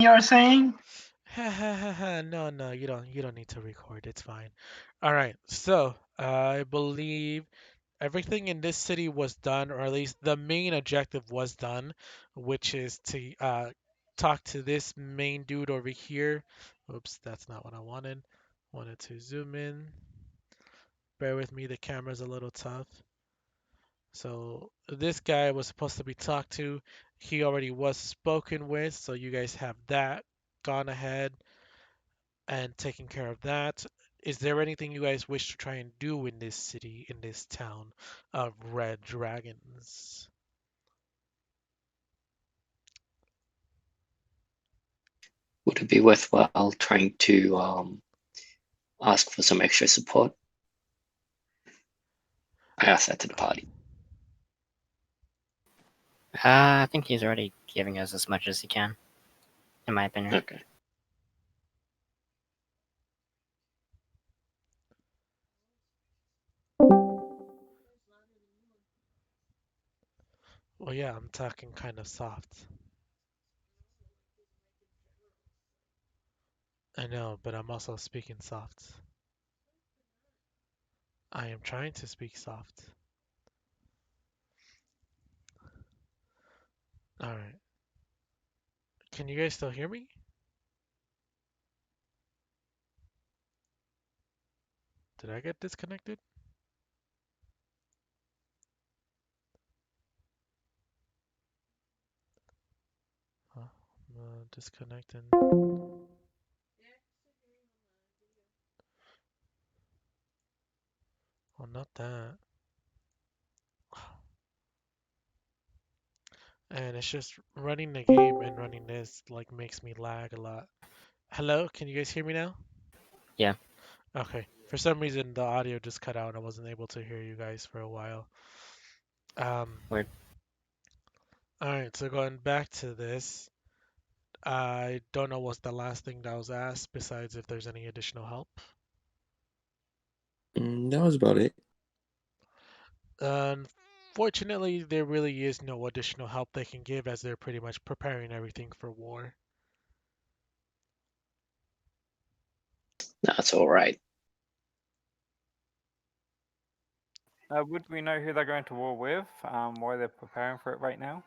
you're saying? No, you don't need to record. It's fine. All right. So, I believe everything in this city was done, or at least the main objective was done, which is to talk to this main dude over here. Oops, that's not what I wanted. Wanted to zoom in. Bear with me, the camera's a little tough. So this guy was supposed to be talked to. He already was spoken with, so you guys have that gone ahead and taken care of that. Is there anything you guys wish to try and do in this city, in this town of Red Dragons? Would it be worthwhile trying to ask for some extra support? I asked that to the party. I think he's already giving us as much as he can, in my opinion. Okay. Well, yeah, I'm talking kind of soft. I know, but I'm also speaking soft. I am trying to speak soft. Alright. Can you guys still hear me? Did I get disconnected? Huh? Disconnecting. Well, not that. And it's just running the game and running this like makes me lag a lot. Hello, can you guys hear me now? Yeah. Okay. For some reason the audio just cut out and I wasn't able to hear you guys for a while. Weird. Alright, so going back to this, I don't know what's the last thing that was asked besides if there's any additional help. That was about it. Unfortunately, there really is no additional help they can give as they're pretty much preparing everything for war. That's all right. Would we know who they're going to war with? Why they're preparing for it right now?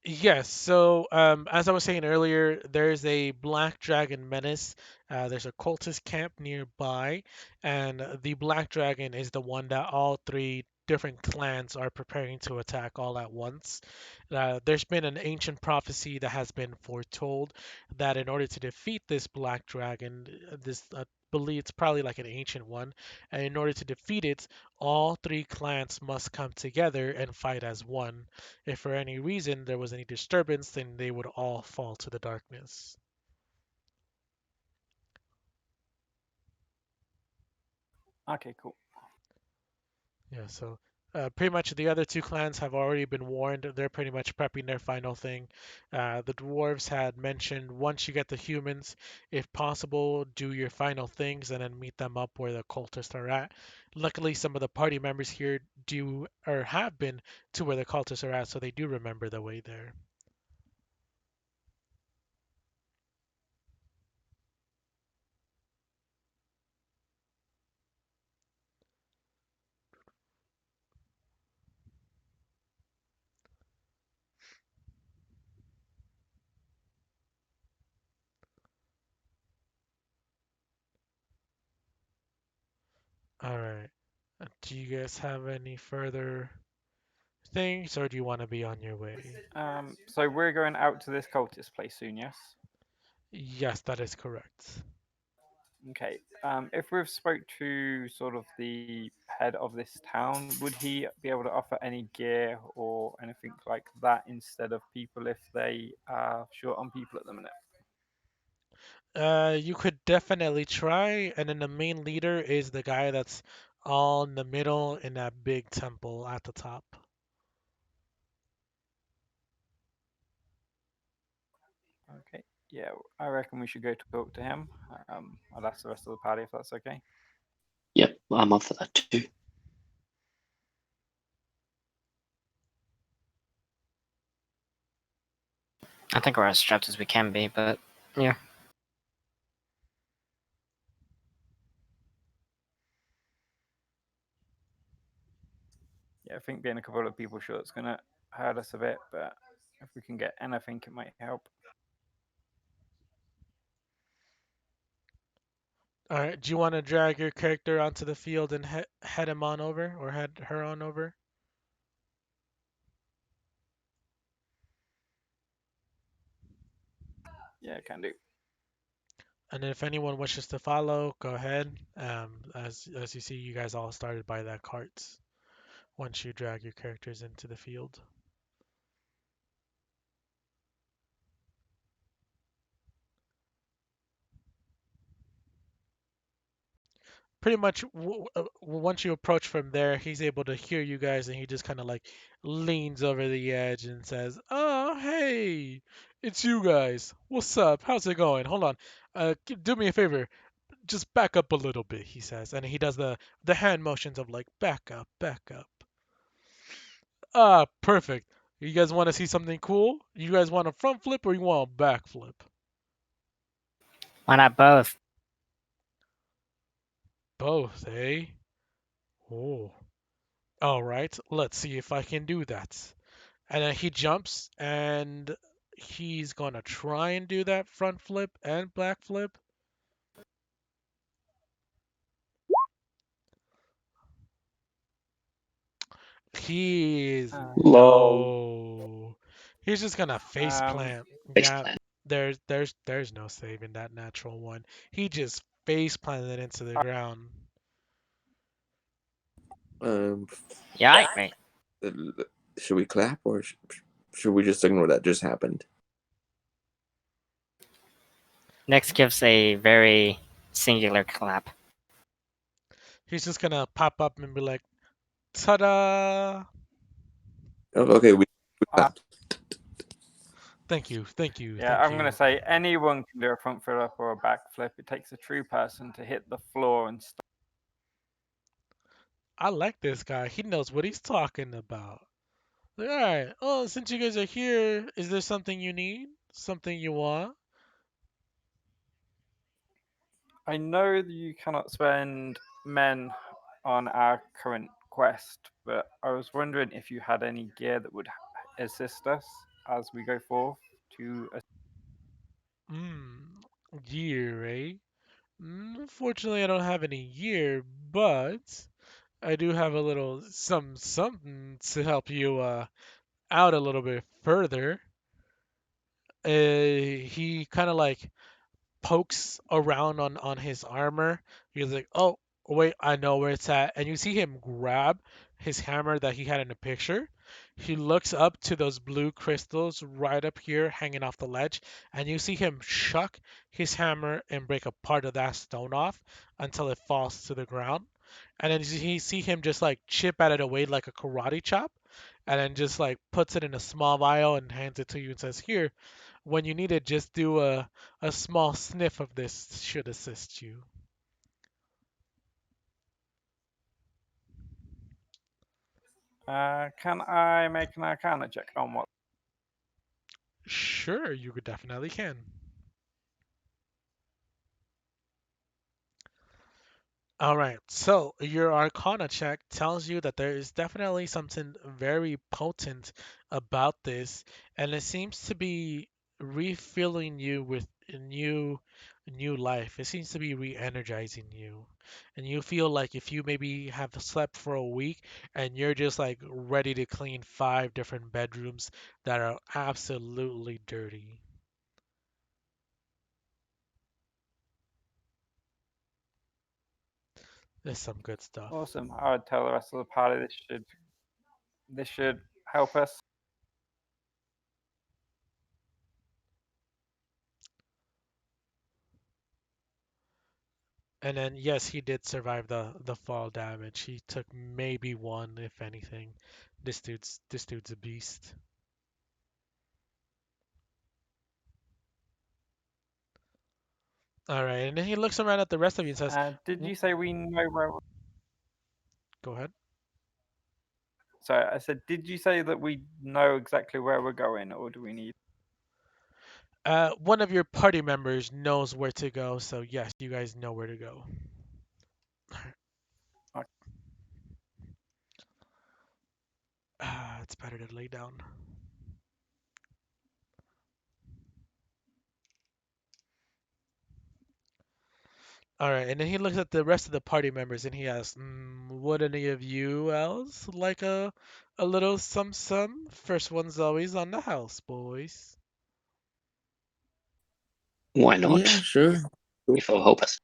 Yes, so as I was saying earlier, there's a Black Dragon menace. There's a cultist camp nearby, and the Black Dragon is the one that all three different clans are preparing to attack all at once. There's been an ancient prophecy that has been foretold that in order to defeat this Black Dragon, this believe it's probably like an ancient one, and in order to defeat it, all three clans must come together and fight as one. If for any reason there was any disturbance, then they would all fall to the darkness. Okay, cool. Yeah, so pretty much the other two clans have already been warned. They're pretty much prepping their final thing. The dwarves had mentioned once you get the humans, if possible, do your final things and then meet them up where the cultists are at. Luckily, some of the party members here do or have been to where the cultists are at, so they do remember the way there. All right. Do you guys have any further things, or do you want to be on your way? So we're going out to this cultist place soon, yes? Yes, that is correct. Okay. If we've spoke to sort of the head of this town, would he be able to offer any gear or anything like that instead of people if they are short on people at the minute? You could definitely try, and then the main leader is the guy that's all in the middle in that big temple at the top. Okay. Yeah, I reckon we should go talk to him. I'll ask the rest of the party if that's okay. Yep, I'm up for that too. I think we're as strapped as we can be, but yeah. Yeah, I think being a couple of people short is gonna hurt us a bit, but if we can get anything, it might help. All right. Do you want to drag your character onto the field and head him on over, or head her on over? Yeah, can do. And if anyone wishes to follow, go ahead. As you see, you guys all started by that cart once you drag your characters into the field. Pretty much once you approach from there, he's able to hear you guys, and he just kind of like leans over the edge and says, "Oh, hey, it's you guys. What's up? How's it going? Hold on. Do me a favor. Just back up a little bit," he says, and he does the hand motions of like back up, back up. Ah, perfect. You guys want to see something cool? You guys want a front flip or you want a back flip? Why not both? Both, eh? Oh. All right, let's see if I can do that. And then he jumps and he's gonna try and do that front flip and back flip. He's Lol. no. He's just gonna face Um, plant. Yeah, Faceplant. there's no saving that natural one. He just face planted into the ground. Um, Yeah, mate. should we clap or should we just ignore that just happened? Next gives a very singular clap. He's just gonna pop up and be like, "Ta-da! Oh, okay, we clapped. Thank you, thank you, yeah, thank I'm gonna you." say anyone can do a front flip or a back flip. It takes a true person to hit the floor and stop. I like this guy. He knows what he's talking about. Like, all right. Oh, since you guys are here, is there something you need? Something you want? I know that you cannot spend men on our current quest, but I was wondering if you had any gear that would assist us as we go forth to. Hmm. Year, eh? Unfortunately, I don't have any year, but I do have a little something to help you out a little bit further. He kind of like pokes around on his armor. He's like, "Oh, wait, I know where it's at." And you see him grab his hammer that he had in the picture. He looks up to those blue crystals right up here hanging off the ledge, and you see him chuck his hammer and break a part of that stone off until it falls to the ground. And then you see him just like chip at it away like a karate chop, and then just like puts it in a small vial and hands it to you and says, "Here, when you need it, just do a small sniff of this should assist you." Can I make an Arcana check on what? Sure, you definitely can. All right, so your Arcana check tells you that there is definitely something very potent about this, and it seems to be refilling you with a new life. It seems to be re-energizing you, and you feel like if you maybe have slept for a week and you're just like ready to clean 5 different bedrooms that are absolutely dirty. There's some good stuff. Awesome. I would tell the rest of the party this should help us. And then yes, he did survive the fall damage. He took maybe one, if anything. This dude's a beast. All right, and then he looks around at the rest of you and says, Did you say we know where? "Go ahead." Sorry, I said, did you say that we know exactly where we're going, or do we need? One of your party members knows where to go, so yes, you guys know where to go. It's better to lay down. All right, and then he looks at the rest of the party members and he asks, "Would any of you else like a little some? First one's always on the house, boys." Why Yeah, not? sure. If I hope us.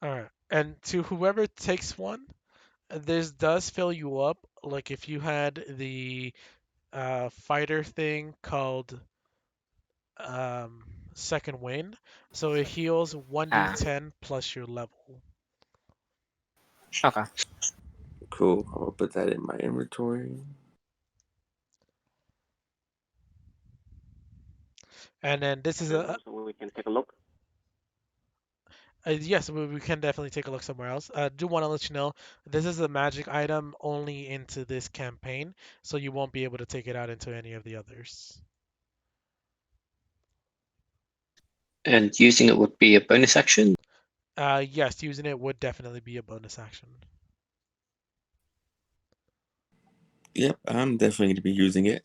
All right, and to whoever takes one, this does fill you up. Like if you had the fighter thing called um, second wind, so it heals Ah, 1d10 plus your level. okay. Cool. I'll put that in my inventory. And then this is a So we can take a look. yes, we can definitely take a look somewhere else. Do want to let you know this is a magic item only into this campaign, so you won't be able to take it out into any of the others. And using it would be a bonus action. Yes, using it would definitely be a bonus action. Yep, I'm definitely going to be using it.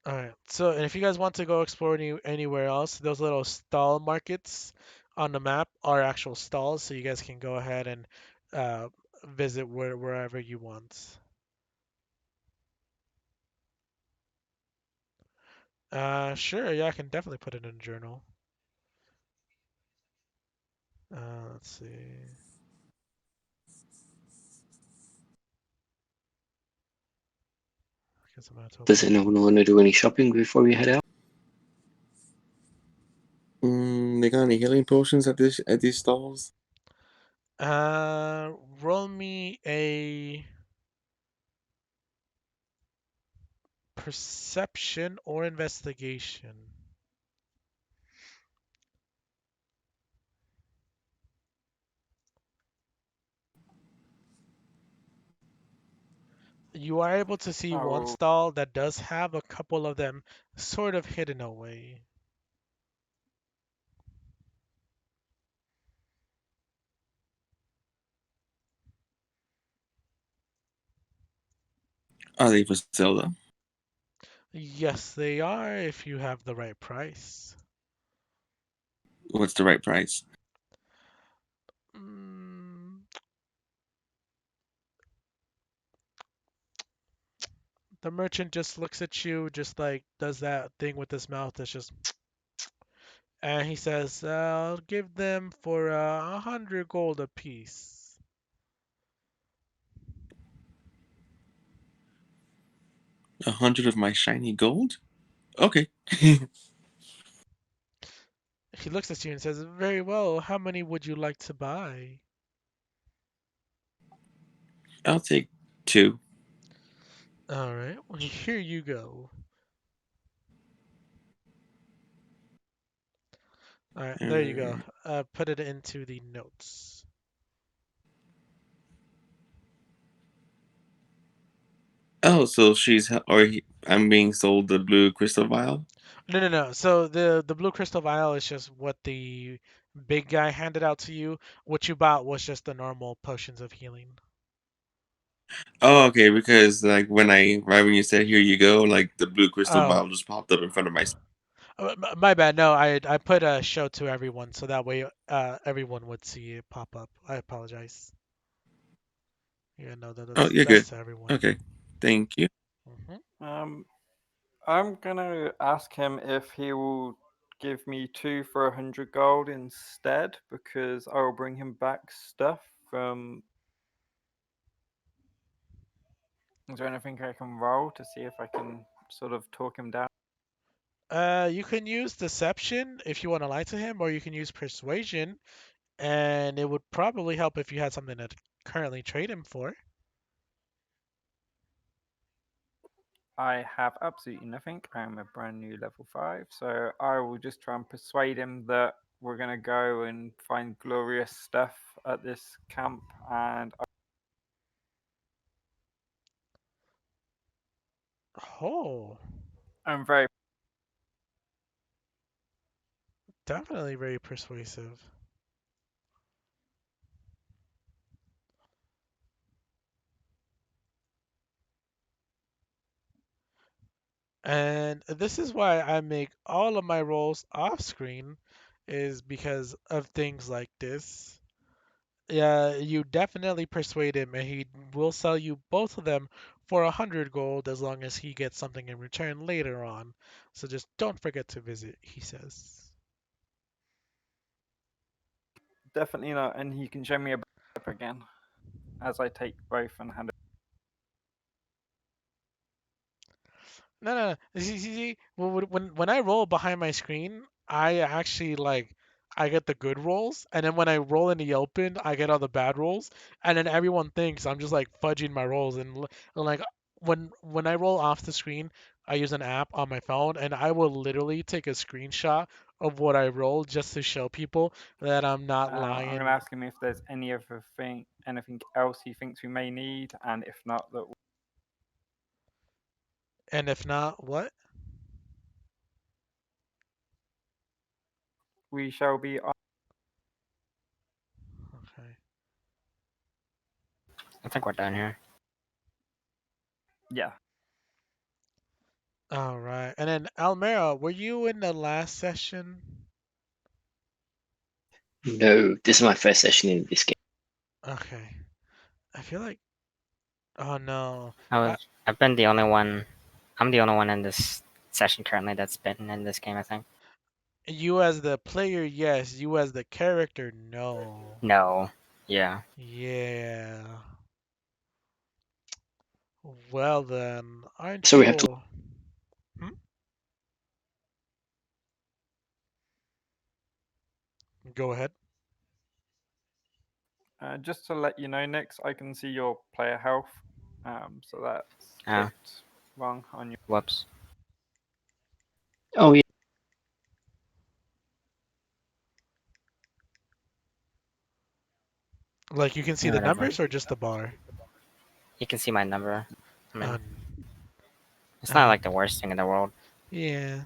All right. So, and if you guys want to go explore anywhere else, those little stall markets on the map are actual stalls, so you guys can go ahead and uh, visit wherever you want. Sure. Yeah, I can definitely put it in a journal. Let's see. I guess I'm gonna have to Does open up. anyone want to do any shopping before we head out? They got any healing potions at these stalls? Roll me a perception or investigation. You are able to see one Oh, stall that does have a couple of them sort of hidden away. Are they for sale though? Yes, they are if you have the right price. What's the right price? Mm, the merchant just looks at you, just like does that thing with his mouth that's just, and he says, "I'll give them for 100 gold apiece." 100 of my shiny gold? Okay. He looks at you and says, "Very well. How many would you like to buy?" I'll take 2. All right. Well, here you go. All right. There you go. Uh, Put it into the notes. oh, so I'm being sold the blue crystal vial? No, no, no. So the blue crystal vial is just what the big guy handed out to you. What you bought was just the normal potions of healing. Oh, okay, because like right when you said here you go, like the blue crystal Oh, vial just popped up in front of my. my bad. No, I put a show to everyone so that way everyone would see it pop up. I apologize. Yeah, no, Oh, you're that's good. to everyone. Okay, thank you. Hmm. um, I'm gonna ask him if he will give me 2 for 100 gold instead, because I will bring him back stuff from. Is there anything I can roll to see if I can sort of talk him down? You can use deception if you want to lie to him, or you can use persuasion, and it would probably help if you had something to currently trade him for. I have absolutely nothing. I'm a brand new level 5, so I will just try and persuade him that we're gonna go and find glorious stuff at this camp, and Oh. I'm very Definitely very persuasive. And this is why I make all of my rolls off screen, is because of things like this. Yeah, you definitely persuade him, and he will sell you both of them for 100 gold as long as he gets something in return later on. So just don't forget to visit, he says. definitely not, and he can show me a map again as I take both and hand it. No, no, no. See, when I roll behind my screen, I actually like I get the good rolls, and then when I roll in the open, I get all the bad rolls, and then everyone thinks I'm just like fudging my rolls, and like when I roll off the screen, I use an app on my phone, and I will literally take a screenshot of what I roll just to show people that I'm not I'm going to lying. ask him if there's anything else he thinks we may need, and if not, that And if not, what? we shall be. Okay. I think we're done here. Yeah, All right. And then Almera, were you in the last session? No, this is my first session in this game. Okay. I feel like, oh no. I Uh, was, I've been the only one. I'm the only one in this session currently that's been in this game, I think. you as the player, yes. You as the character, no. No. Yeah. Yeah. Well then, aren't So we have to. you? Hmm? Go ahead. just to let you know, Nix, I can see your player health. So that's Ah, ticked wrong on your. whoops. Oh yeah, Like you can see Yeah, the whatever. numbers or just the bar? You can see my number. I mean, Um, it's not uh, like the worst thing in the world. yeah.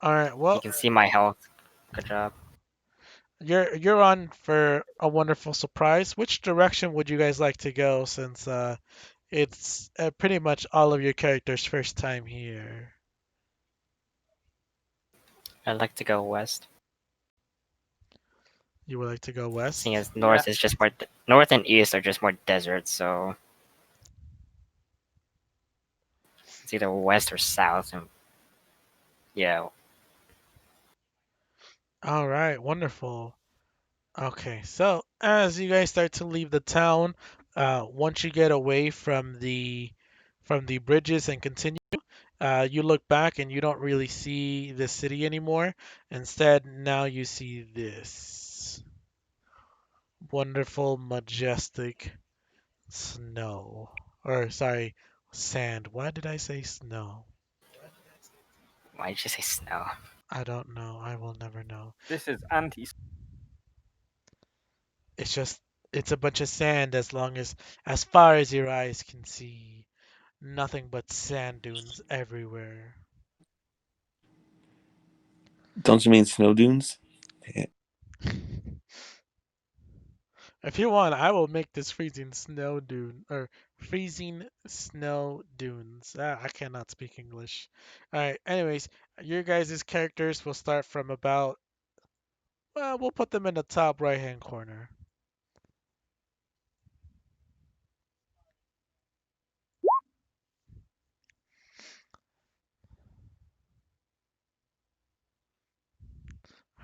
All right. You Well, can see my health. Good job. you're on for a wonderful surprise. Which direction would you guys like to go since it's pretty much all of your characters' first time here? I'd like to go west. You would like to go Seeing west? as Yeah, north is just more. North and east are just more desert, so it's either west or south. And yeah, All right, wonderful. Okay, so as you guys start to leave the town, once you get away from the bridges and continue, you look back and you don't really see the city anymore. Instead, now you see this wonderful, majestic snow. Or sorry, sand. Why did I say snow? why did you say snow? I don't know. I will never know. this is anti. It's just it's a bunch of sand as far as your eyes can see. Nothing but sand dunes everywhere. Don't you mean snow dunes? Yeah. If you want, I will make this freezing snow dunes. Ah, I cannot speak English. All right. Anyways, your guys' characters will start from about. Well, we'll put them in the top right hand corner.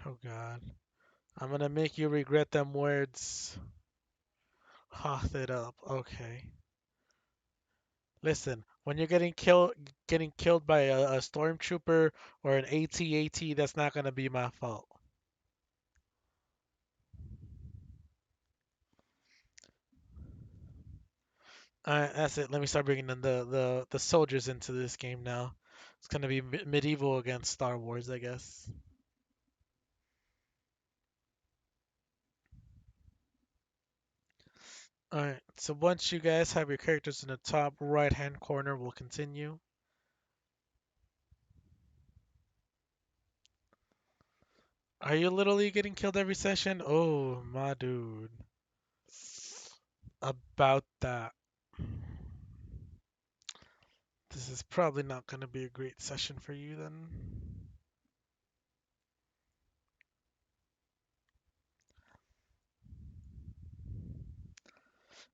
Oh God, I'm gonna make you regret them words. Hoth it up. Okay. Listen, when you're getting killed by a stormtrooper or an AT-AT, that's not gonna be my fault. Alright, that's it. Let me start bringing in the soldiers into this game now. It's gonna be medieval against Star Wars, I guess. Alright, so once you guys have your characters in the top right hand corner, we'll continue. Are you literally getting killed every session? Oh, my dude. About that. This is probably not going to be a great session for you then.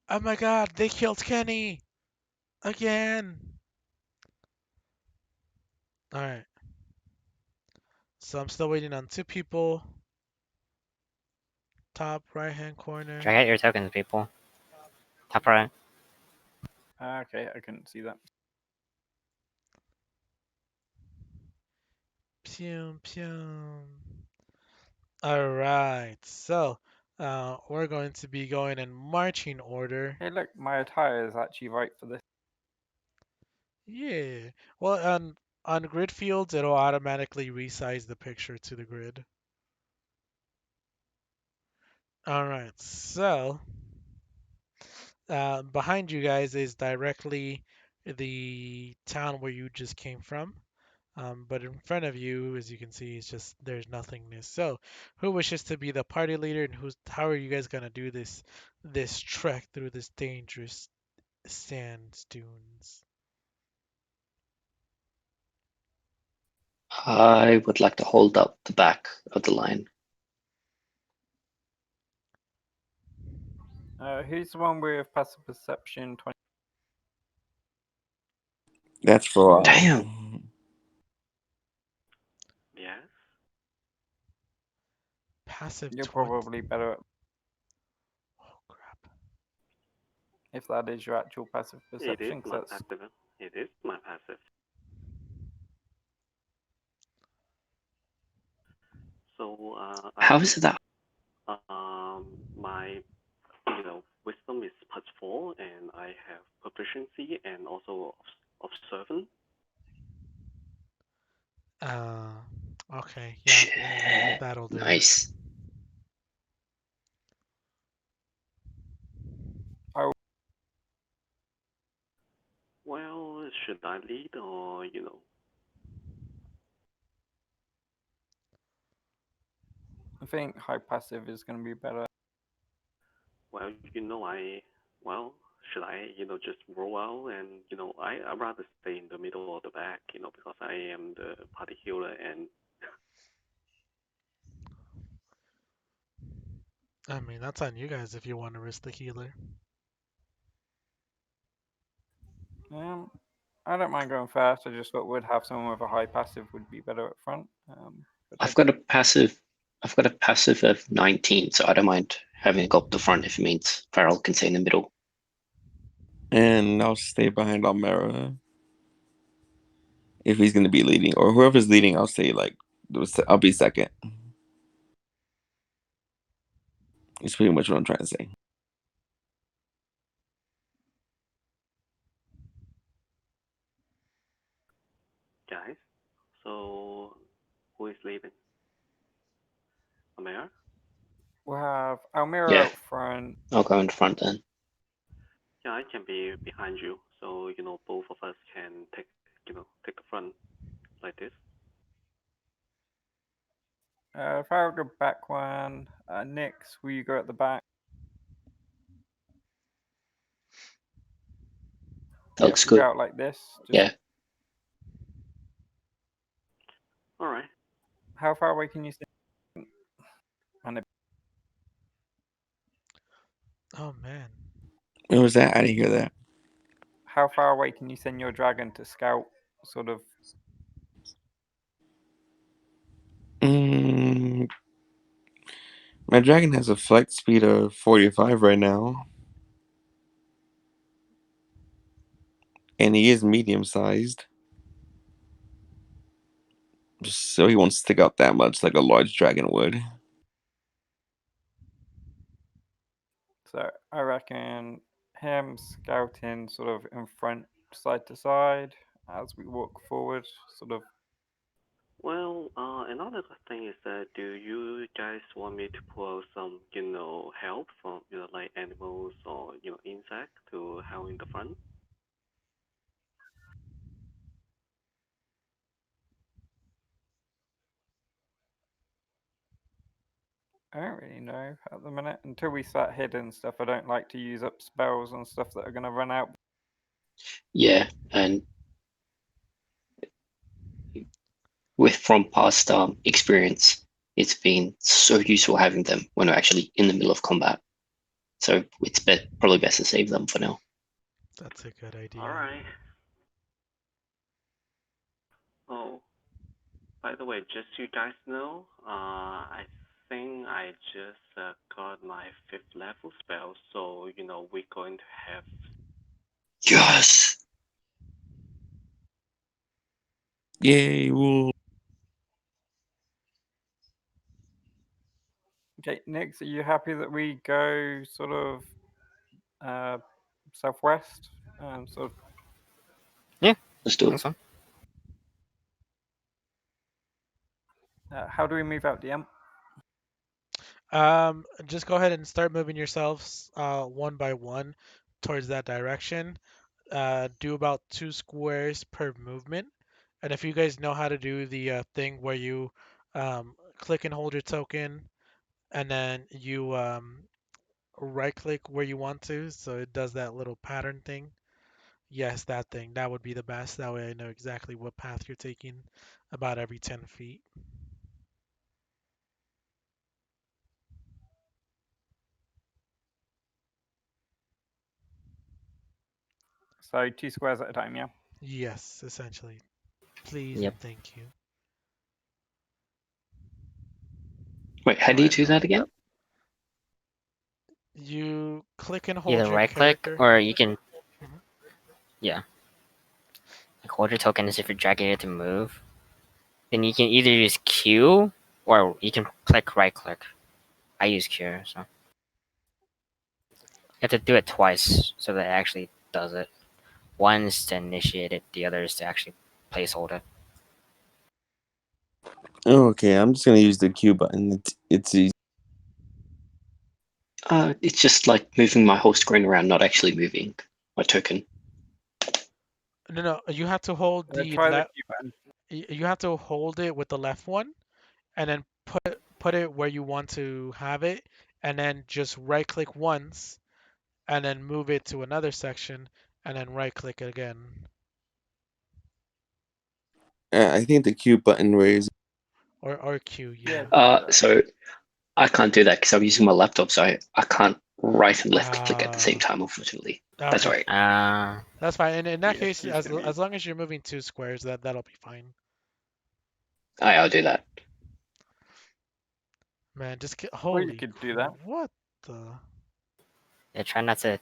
Oh my god, they killed Kenny! Again! Alright, so I'm still waiting on two people. Top right hand corner. Drag out your tokens, people. Top right. Okay, I couldn't see that. Pew, pew. Alright, so we're going to be going in marching order. Hey, look, my attire is actually right for this. Yeah. Well, on grid fields, it'll automatically resize the picture to the grid. Alright, so behind you guys is directly the town where you just came from. But in front of you, as you can see, it's just there's nothingness. So, who wishes to be the party leader, and how are you guys gonna do this trek through this dangerous sand dunes? I would like to hold up the back of the line. Who's the one with passive perception 20? That's for Damn. Yes. Passive You're 20. probably better Oh crap. if that is your actual passive It is perception, 'cause my that's passive. It is my passive. So How I is it that? my wisdom is +4, and I have proficiency and also observant. Uh, okay, yeah, Shit. that'll do it. Nice. Well, should I lead or I think high passive is going to be better. Well, should I just roll out and I rather stay in the middle or the back, because I am the party healer and I mean, that's on you guys if you want to risk the healer. I don't mind going fast. I just thought would have someone with a high passive would be better up front. But I've got a passive. I've got a passive of 19, so I don't mind having it go up the front if it means Farrell can stay in the middle. and I'll stay behind Almera if he's gonna be leading, or whoever's leading. I'll say I'll be second. It's pretty much what I'm trying to say. guys. So who is leading? Amir? we'll have Almira Yeah, up front. I'll go in front then. Yeah, I can be behind you, so both of us can take the front like this. Farrell go back one. Nix, will you go at the back? That looks We'll go good. out like this. Just Yeah, All right. how far away can you see? And Oh man. What was that? I didn't hear that. how far away can you send your dragon to scout? Sort of. Mm, my dragon has a flight speed of 45 right now, and he is medium sized, so he won't stick out that much like a large dragon would. So I reckon him scouting sort of in front, side to side, as we walk forward. Sort of. Well, another thing is that do you guys want me to pull out some, help from, like animals or, insect to help in the front? I don't really know at the minute. Until we start hidden stuff, I don't like to use up spells on stuff that are going to run out. Yeah, and with from past experience, it's been so useful having them when we're actually in the middle of combat. So it's probably best to save them for now. That's a good idea. Alright. Oh, by the way, just so you guys know, I think I just got my 5th level spell, so we're going to have. Yes. Yay! Wool. Okay, Nix, are you happy that we go sort of southwest? Sort of. Yeah, Let's do it. that's fine. How do we move out, DM? Just go ahead and start moving yourselves one by one towards that direction. Do about 2 squares per movement. And if you guys know how to do the thing where you click and hold your token, and then you right click where you want to, so it does that little pattern thing. Yes, that thing. That would be the best. That way I know exactly what path you're taking about every 10 feet. So 2 squares at a time, yeah? Yes, essentially. Please Yep. and thank you. Wait, how do you Alright. do that again? You click and hold Either your right click character. or you can, Mhm. yeah, like hold your token as if you're dragging it to move. Then you can either use Q or you can click right click. I use Q, so you have to do it twice so that it actually does it. One is to initiate it, the other is to actually placehold it. Oh, okay, I'm just gonna use the Q button. It's easy. It's just like moving my whole screen around, not actually moving my token. No, no, you have to hold the Try the left. Q button. You have to hold it with the left one, and then put it where you want to have it, and then just right click once, and then move it to another section, and then right click again. I think the Q button raise. Or Q, Yeah, yeah. just do that. So I can't do that because I'm using my laptop, so I can't right and left click at the same Ah, time, unfortunately. That's all okay. right. That's fine. And in that Yeah, case, Q's as gonna be. as long as you're moving 2 squares, that'll be fine. I'll do that. Man, just get Or you holy could do that. what the. Yeah, try not to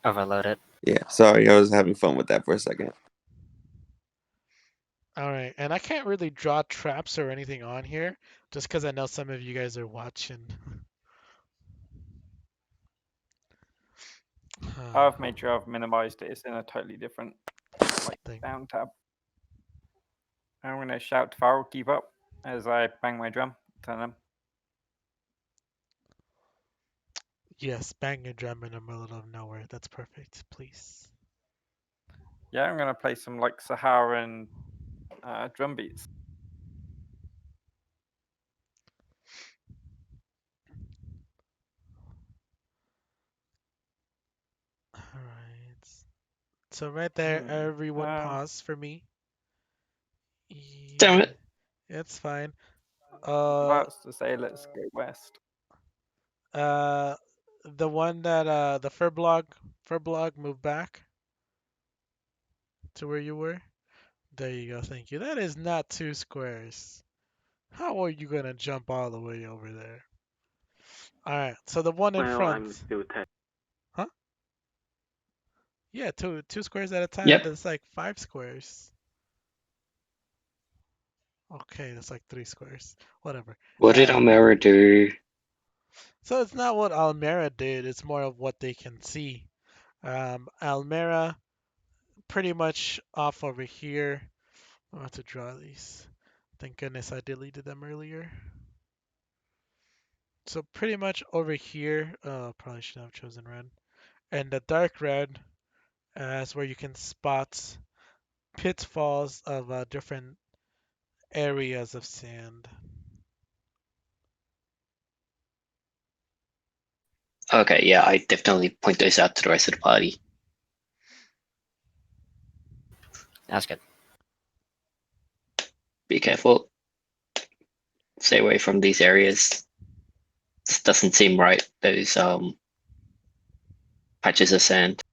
overload it. Yeah, sorry, I was having fun with that for a second. All right, and I can't really draw traps or anything on here, just because I know some of you guys are watching. I've made sure I've minimized it. It's in a totally different like Thing. sound tab. I'm gonna shout to Farrell, keep up as I bang my drum. Tell him. Yes, bang your drum in the middle of nowhere. That's perfect, please. Yeah, I'm gonna play some like Saharan drum beats. All right. So right there, everyone pause for me. Damn Yeah, it. it's fine. About to say let's go west. Uh, the one that the fur blog moved back to where you were. There you go. Thank you. That is not 2 squares. How are you gonna jump all the way over there? All right. So the one in Well, front. I'm still testing. Huh? Yeah, two squares at a time. Yep. That's like 5 squares. Okay, that's like 3 squares. Whatever. What did Almera do? So it's not what Almera did. It's more of what they can see. Almera pretty much off over here. I have to draw these. Thank goodness I deleted them earlier. So pretty much over here, probably should have chosen red. And the dark red is where you can spot pitfalls of different areas of sand. Okay, yeah, I definitely point those out to the rest of the party. That's good. Be careful. Stay away from these areas. This doesn't seem right. Those patches of sand.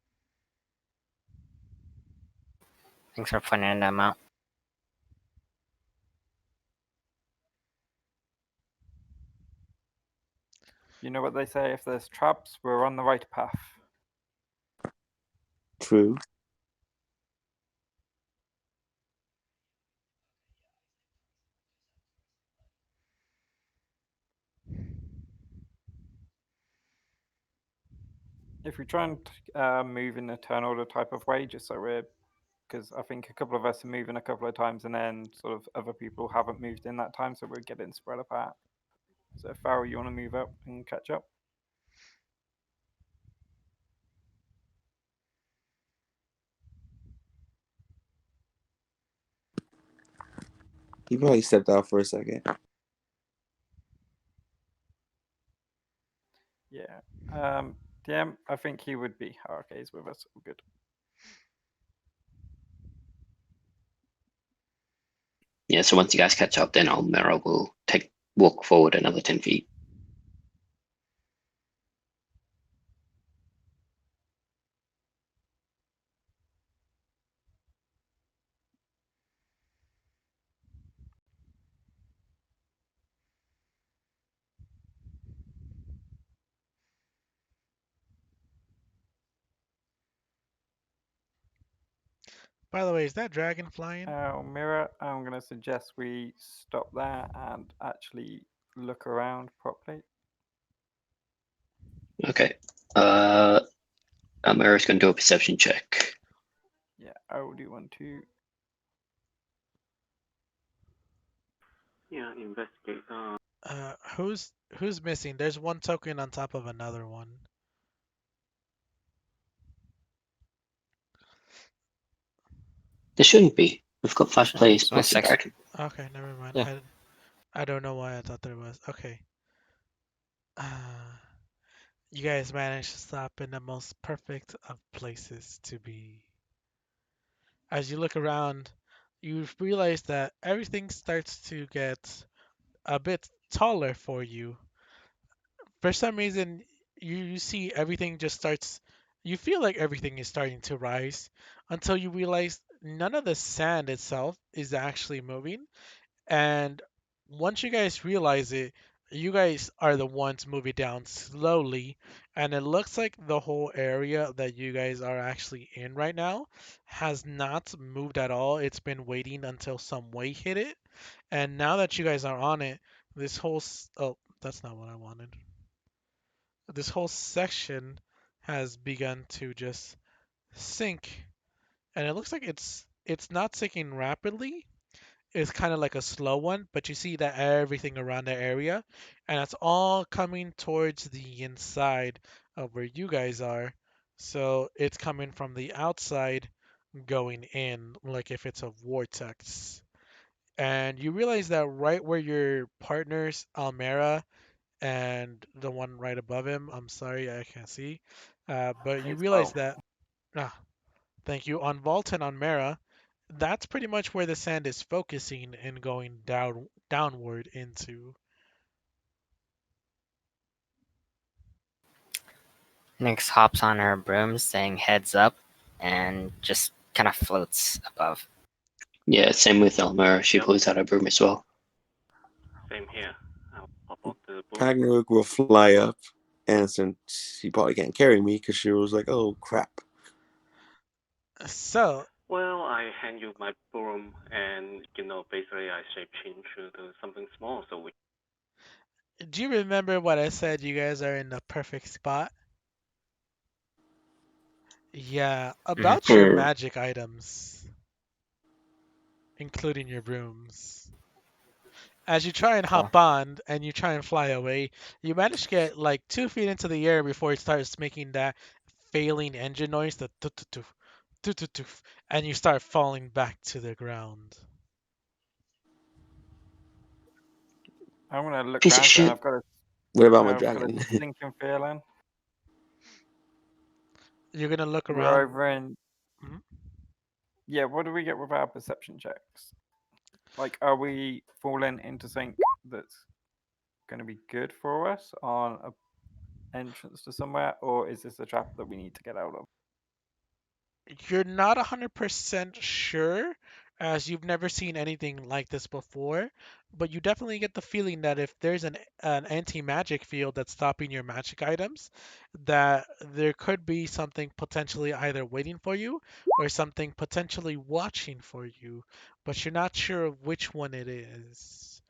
Thanks for pointing them out. You know what they say, if there's traps, we're on the right path. True. If we try and move in a turn order type of way, just so we're, because I think a couple of us are moving a couple of times and then sort of other people haven't moved in that time, so we're getting spread apart. So Farrell, you want to move up and catch up? He probably stepped out for a second. Yeah. DM, I think he would be. Oh, okay, he's with us. All good. Yeah, so once you guys catch up, then Almera will walk forward another 10 feet. By the way, is that dragon flying? Mira, I'm going to suggest we stop there and actually look around properly. Okay. Almera's going to do a perception check. Yeah, I will do one too. Yeah, investigate. Who's missing? There's one token on top of another one. There shouldn't be. We've got 5 Actually, players it's my plus the six. dragon. Okay, never mind. Yeah. I don't know why I thought there was. Okay. You guys managed to stop in the most perfect of places to be. As you look around, you realize that everything starts to get a bit taller for you. For some reason, you see everything just starts. You feel like everything is starting to rise until you realize none of the sand itself is actually moving. And once you guys realize it, you guys are the ones moving down slowly. And it looks like the whole area that you guys are actually in right now has not moved at all. It's been waiting until some weight hit it. And now that you guys are on it, this whole. Oh, that's not what I wanted. This whole section has begun to just sink. And it looks like it's not sinking rapidly, is kind of like a slow one, but you see that everything around the area, and it's all coming towards the inside of where you guys are. So it's coming from the outside going in, like if it's a vortex. And you realize that right where your partners, Almera, and the one right above him, I'm sorry, I can't see, but you It's realize well. that, ah, thank you, on Vault and on Mera, that's pretty much where the sand is focusing and going downward into. Nyx hops on her broom, saying heads up, and just kind of floats above. Yeah, same with Almera. She Yep, pulls out her broom as well. same here. I'll pop off the boom. Ragnarok will fly up, and since she probably can't carry me, because she was like, "Oh crap." So, Well, I hand you my broom, and basically I shape change to something small, so we. do you remember what I said? You guys are in the perfect spot. Yeah, Hmm. about your magic items, including your brooms. As you try and Cool. hop on and you try and fly away, you manage to get like 2 feet into the air before it starts making that failing engine noise, the toof toof toof toof, and you start falling back to the ground. I'm going to look Piece of around and shit. I've got What about my I've got a dragon? stinking feeling. You're gonna look We're around. over in. Mhm. Yeah, what do we get with our perception checks? Like, are we falling into something that's going to be good for us on a entrance to somewhere, or is this a trap that we need to get out of? You're not 100% sure, as you've never seen anything like this before, but you definitely get the feeling that if there's an anti-magic field that's stopping your magic items, that there could be something potentially either waiting for you or something potentially watching for you, but you're not sure of which one it is.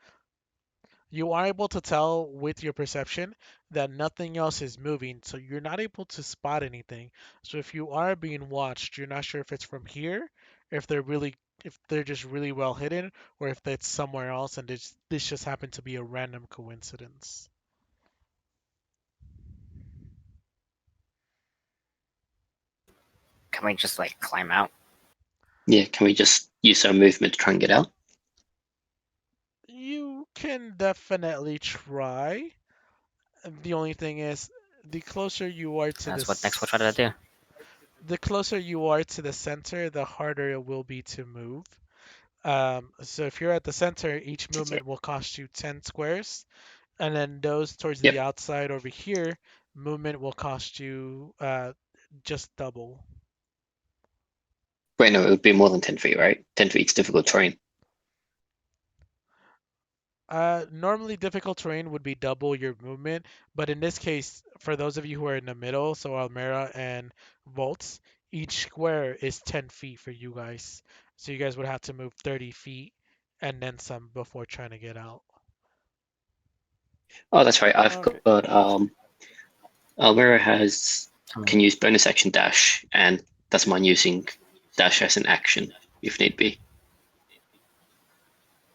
You are able to tell with your perception that nothing else is moving, so you're not able to spot anything. So if you are being watched, you're not sure if it's from here, if they're just really well hidden, or if it's somewhere else and this just happened to be a random coincidence. Can we just like climb out? Yeah, can we just use our movement to try and get out? You can definitely try. The only thing is, the closer you are to That's what next we'll try to this, do. the closer you are to the center, the harder it will be to move. So if you're at the center, each movement will cost you 10 squares, and then those towards the Yep. outside over here, movement will cost you just double. Wait, no, it would be more than 10 feet, right? 10 feet's difficult terrain. Normally difficult terrain would be double your movement, but in this case, for those of you who are in the middle, so Almera and Volts, each square is 10 feet for you guys. So you guys would have to move 30 feet and then some before trying to get out. Oh, that's right. I've Okay. got Almira has Um, can use bonus action dash, and that's mine using dash as an action if need be.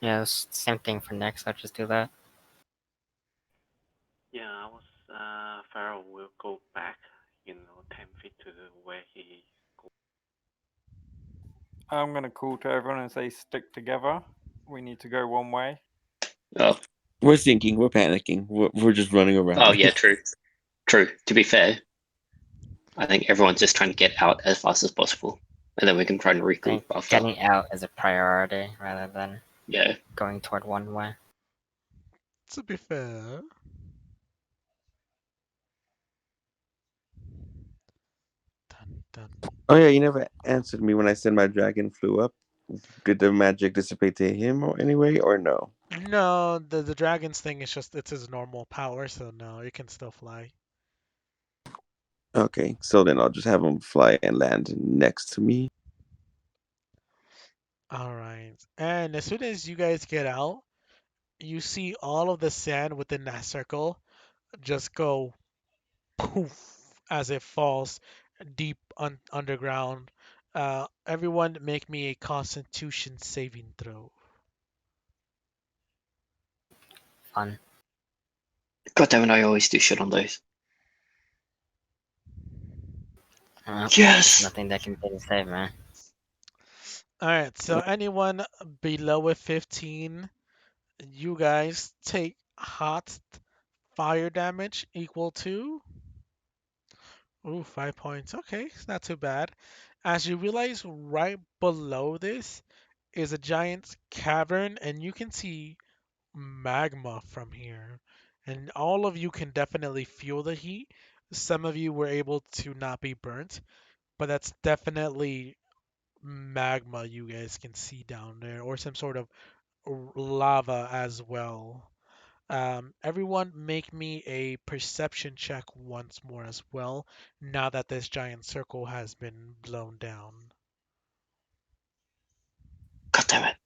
yeah, same thing for next. I'll just do that. Yeah, I was Pharaoh will go back, 10 feet to where he go. I'm going to call to everyone and say, stick together. We need to go one way. Oh, We're thinking, we're panicking, we're just running oh around. yeah, true, true. To be fair, I think everyone's just trying to get out as fast as possible, and then we can try and I regroup think after. getting out is a priority rather than Yeah. going toward one way. To be fair, dun, dun. Oh yeah, you never answered me when I said my dragon flew up. Did the magic dissipate to him or anyway, or no? No, the dragon's thing is just it's his normal power, so no, it can still fly. Okay, so then I'll just have him fly and land next to me. All right. And as soon as you guys get out, you see all of the sand within that circle just go poof as it falls deep underground. Everyone make me a constitution saving throw. Fun. God damn it! I always do shit on those. There's Yes. nothing that can be saved, man. All right, so anyone below a 15, you guys take hot fire damage equal to, ooh, 5 points. Okay, it's not too bad. As you realize right below this is a giant cavern, and you can see magma from here. And all of you can definitely feel the heat. Some of you were able to not be burnt, but that's definitely magma you guys can see down there, or some sort of lava as well. Everyone make me a perception check once more as well, now that this giant circle has been blown down. God damn it.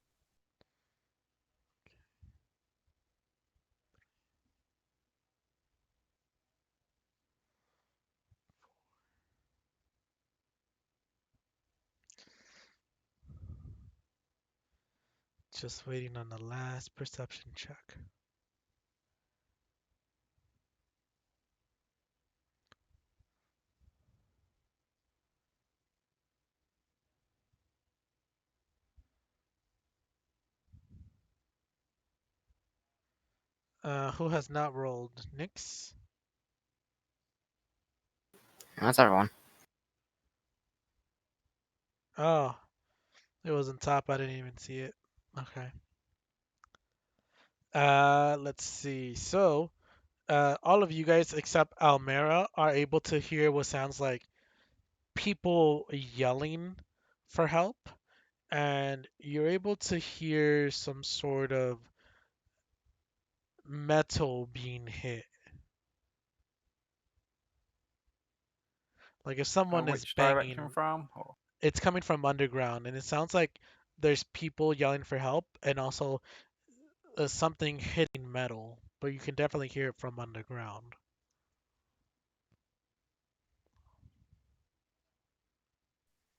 Just waiting on the last perception check. Who has not rolled? Nyx? That's everyone. Oh, it was on top. I didn't even see it. Okay. Let's see. So, all of you guys except Almera are able to hear what sounds like people yelling for help, and you're able to hear some sort of metal being hit. Like if someone is Which direction banging, from? Or it's coming from underground, and it sounds like there's people yelling for help, and also something hitting metal, but you can definitely hear it from underground.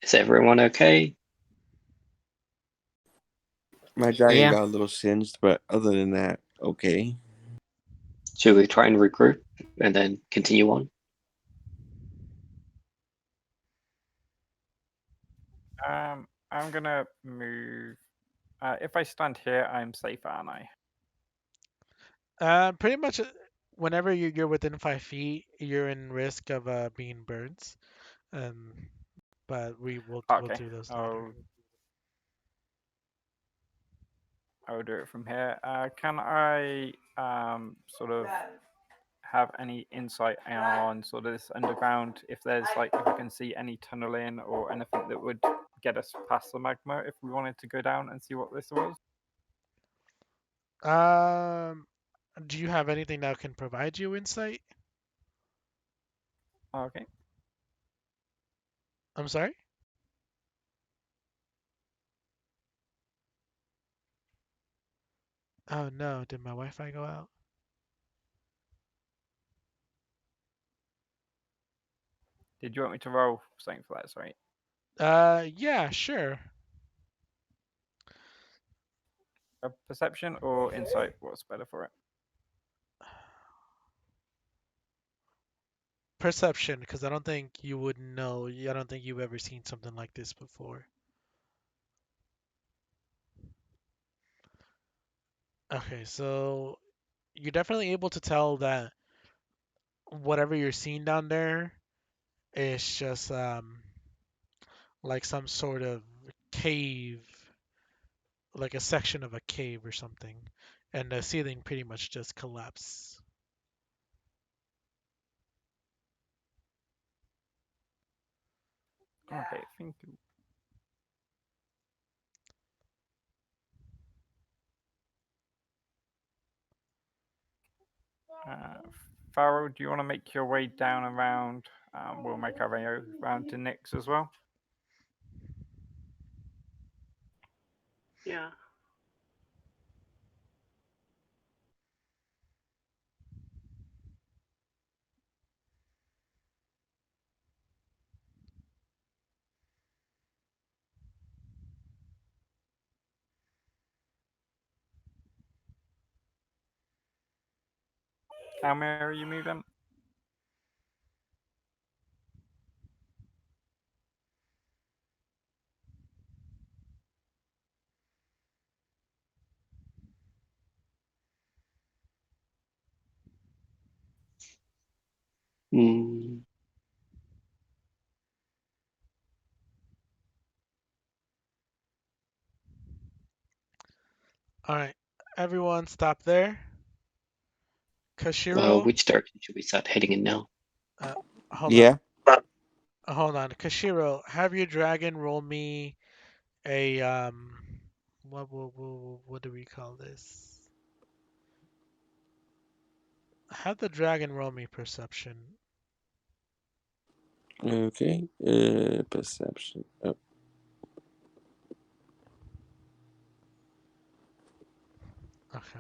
Is everyone okay? My dragon Yeah. got a little singed, but other than that, okay. Should we try and regroup and then continue on? I'm gonna move. If I stand here, I'm safe, aren't I? Pretty much, whenever you're within 5 feet, you're in risk of being burnt. Um, but we'll Okay. do those later. I'll do it from here. Can I sort of have any insight on sort of this underground? If there's like, if I can see any tunneling or anything that would get us past the magma if we wanted to go down and see what this was? Um, do you have anything that can provide you insight? Okay. I'm sorry? Oh no, did my Wi-Fi go out? Did you want me to roll something for that? Sorry. Yeah, sure. A perception or insight? What's better for it? Perception, because I don't think you would know. I don't think you've ever seen something like this before. Okay, so you're definitely able to tell that whatever you're seeing down there is just like some sort of cave, like a section of a cave or something, and the ceiling pretty much just collapsed. Okay. Thank you. Uh, Farrell, do you want to make your way down around? We'll make our way around to Nick's as well. Yeah. How many are you moving? Mm, All right, everyone, stop there. Kashiro, which direction should we start heading in now? uh, hold on, Yeah. hold on. Kashiro, have your dragon roll me a what do we call this? Have the dragon roll me perception. Okay. Perception. Oh, Okay.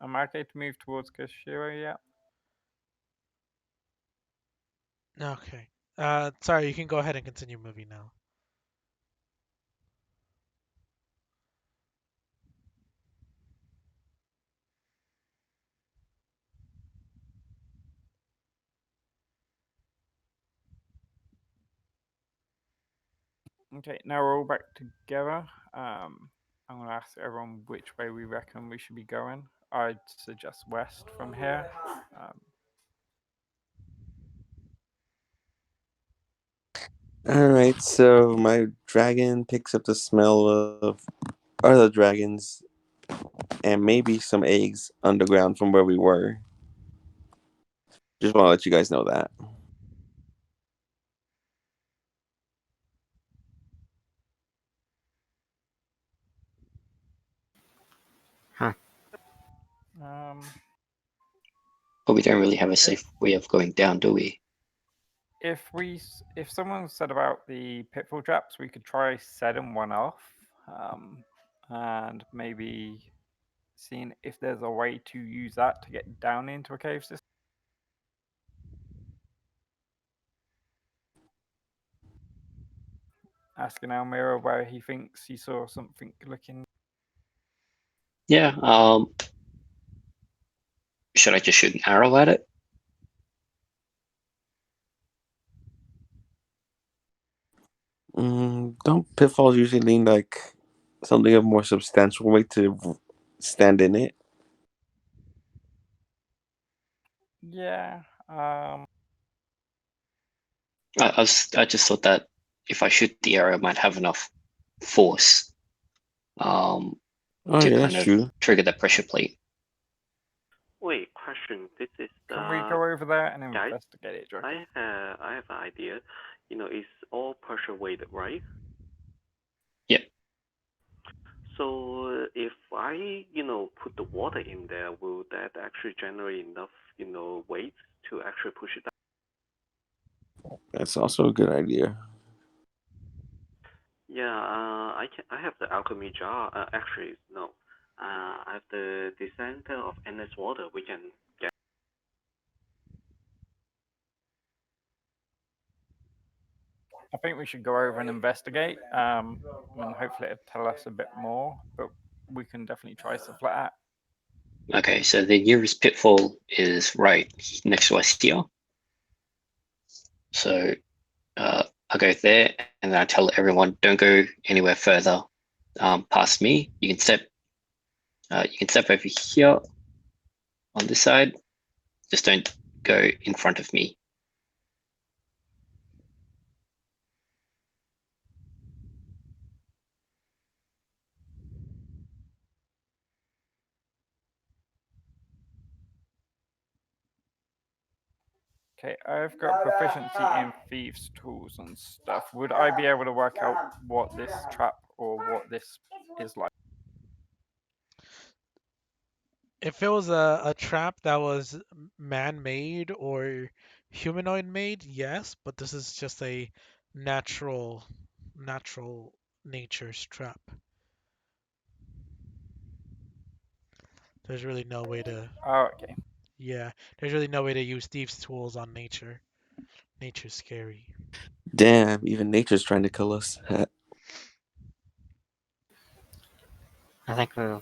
Am I okay to move towards Kashiro yet? Okay. Sorry, you can go ahead and continue moving now. Okay, now we're all back together. I'm going to ask everyone which way we reckon we should be going. I'd suggest west from here. Um, All right, so my dragon picks up the smell of other dragons and maybe some eggs underground from where we were. Just want to let you guys know that. Huh. um, But we don't really have a if safe way of going down, do we? if someone said about the pitfall traps, we could try setting one off, and maybe seeing if there's a way to use that to get down into a cave system. Asking Almira where he thinks he saw something looking. Yeah. Should I just shoot an arrow at it? Don't pitfalls usually lean like something of more substantial way to stand in it? Yeah. I just thought that if I shoot the arrow, I might have enough force Oh to yeah, that's kind of true. trigger the pressure plate. Wait, question. This is Can we go over there and guys. investigate it, Joker? I have an idea. It's all pressure weighted, right? Yep. So if I put the water in there, will that actually generate enough weight to actually push it down? That's also a good idea. Yeah, I have the alchemy jar. Actually, no. I have the center of endless water. We can get. I think we should go over and investigate, and hopefully it'll tell us a bit more. But we can definitely try stuff like that. Okay, so the nearest pitfall is right next to us here. So I go there and then I tell everyone don't go anywhere further past me. You can step over here on this side. Just don't go in front of me. Okay, I've got proficiency in thieves' tools and stuff. Would I be able to work out what this trap or what this is like? If it was a trap that was man-made or humanoid-made, yes, but this is just a natural natural nature's trap. There's really no way to Oh, okay. yeah, there's really no way to use thieves' tools on nature. Nature's scary. Damn, even nature's trying to kill us. I think we've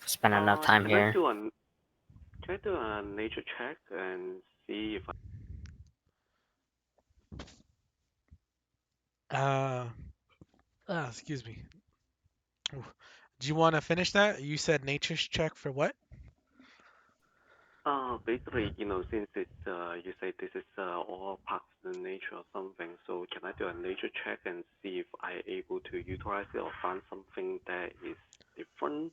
spent enough time Can I here. do a nature check and see if Uh, excuse me. Ooh. Do you want to finish that? You said nature's check for what? basically, since it's you say this is all part of the nature or something, so can I do a nature check and see if I able to utilize it or find something that is different?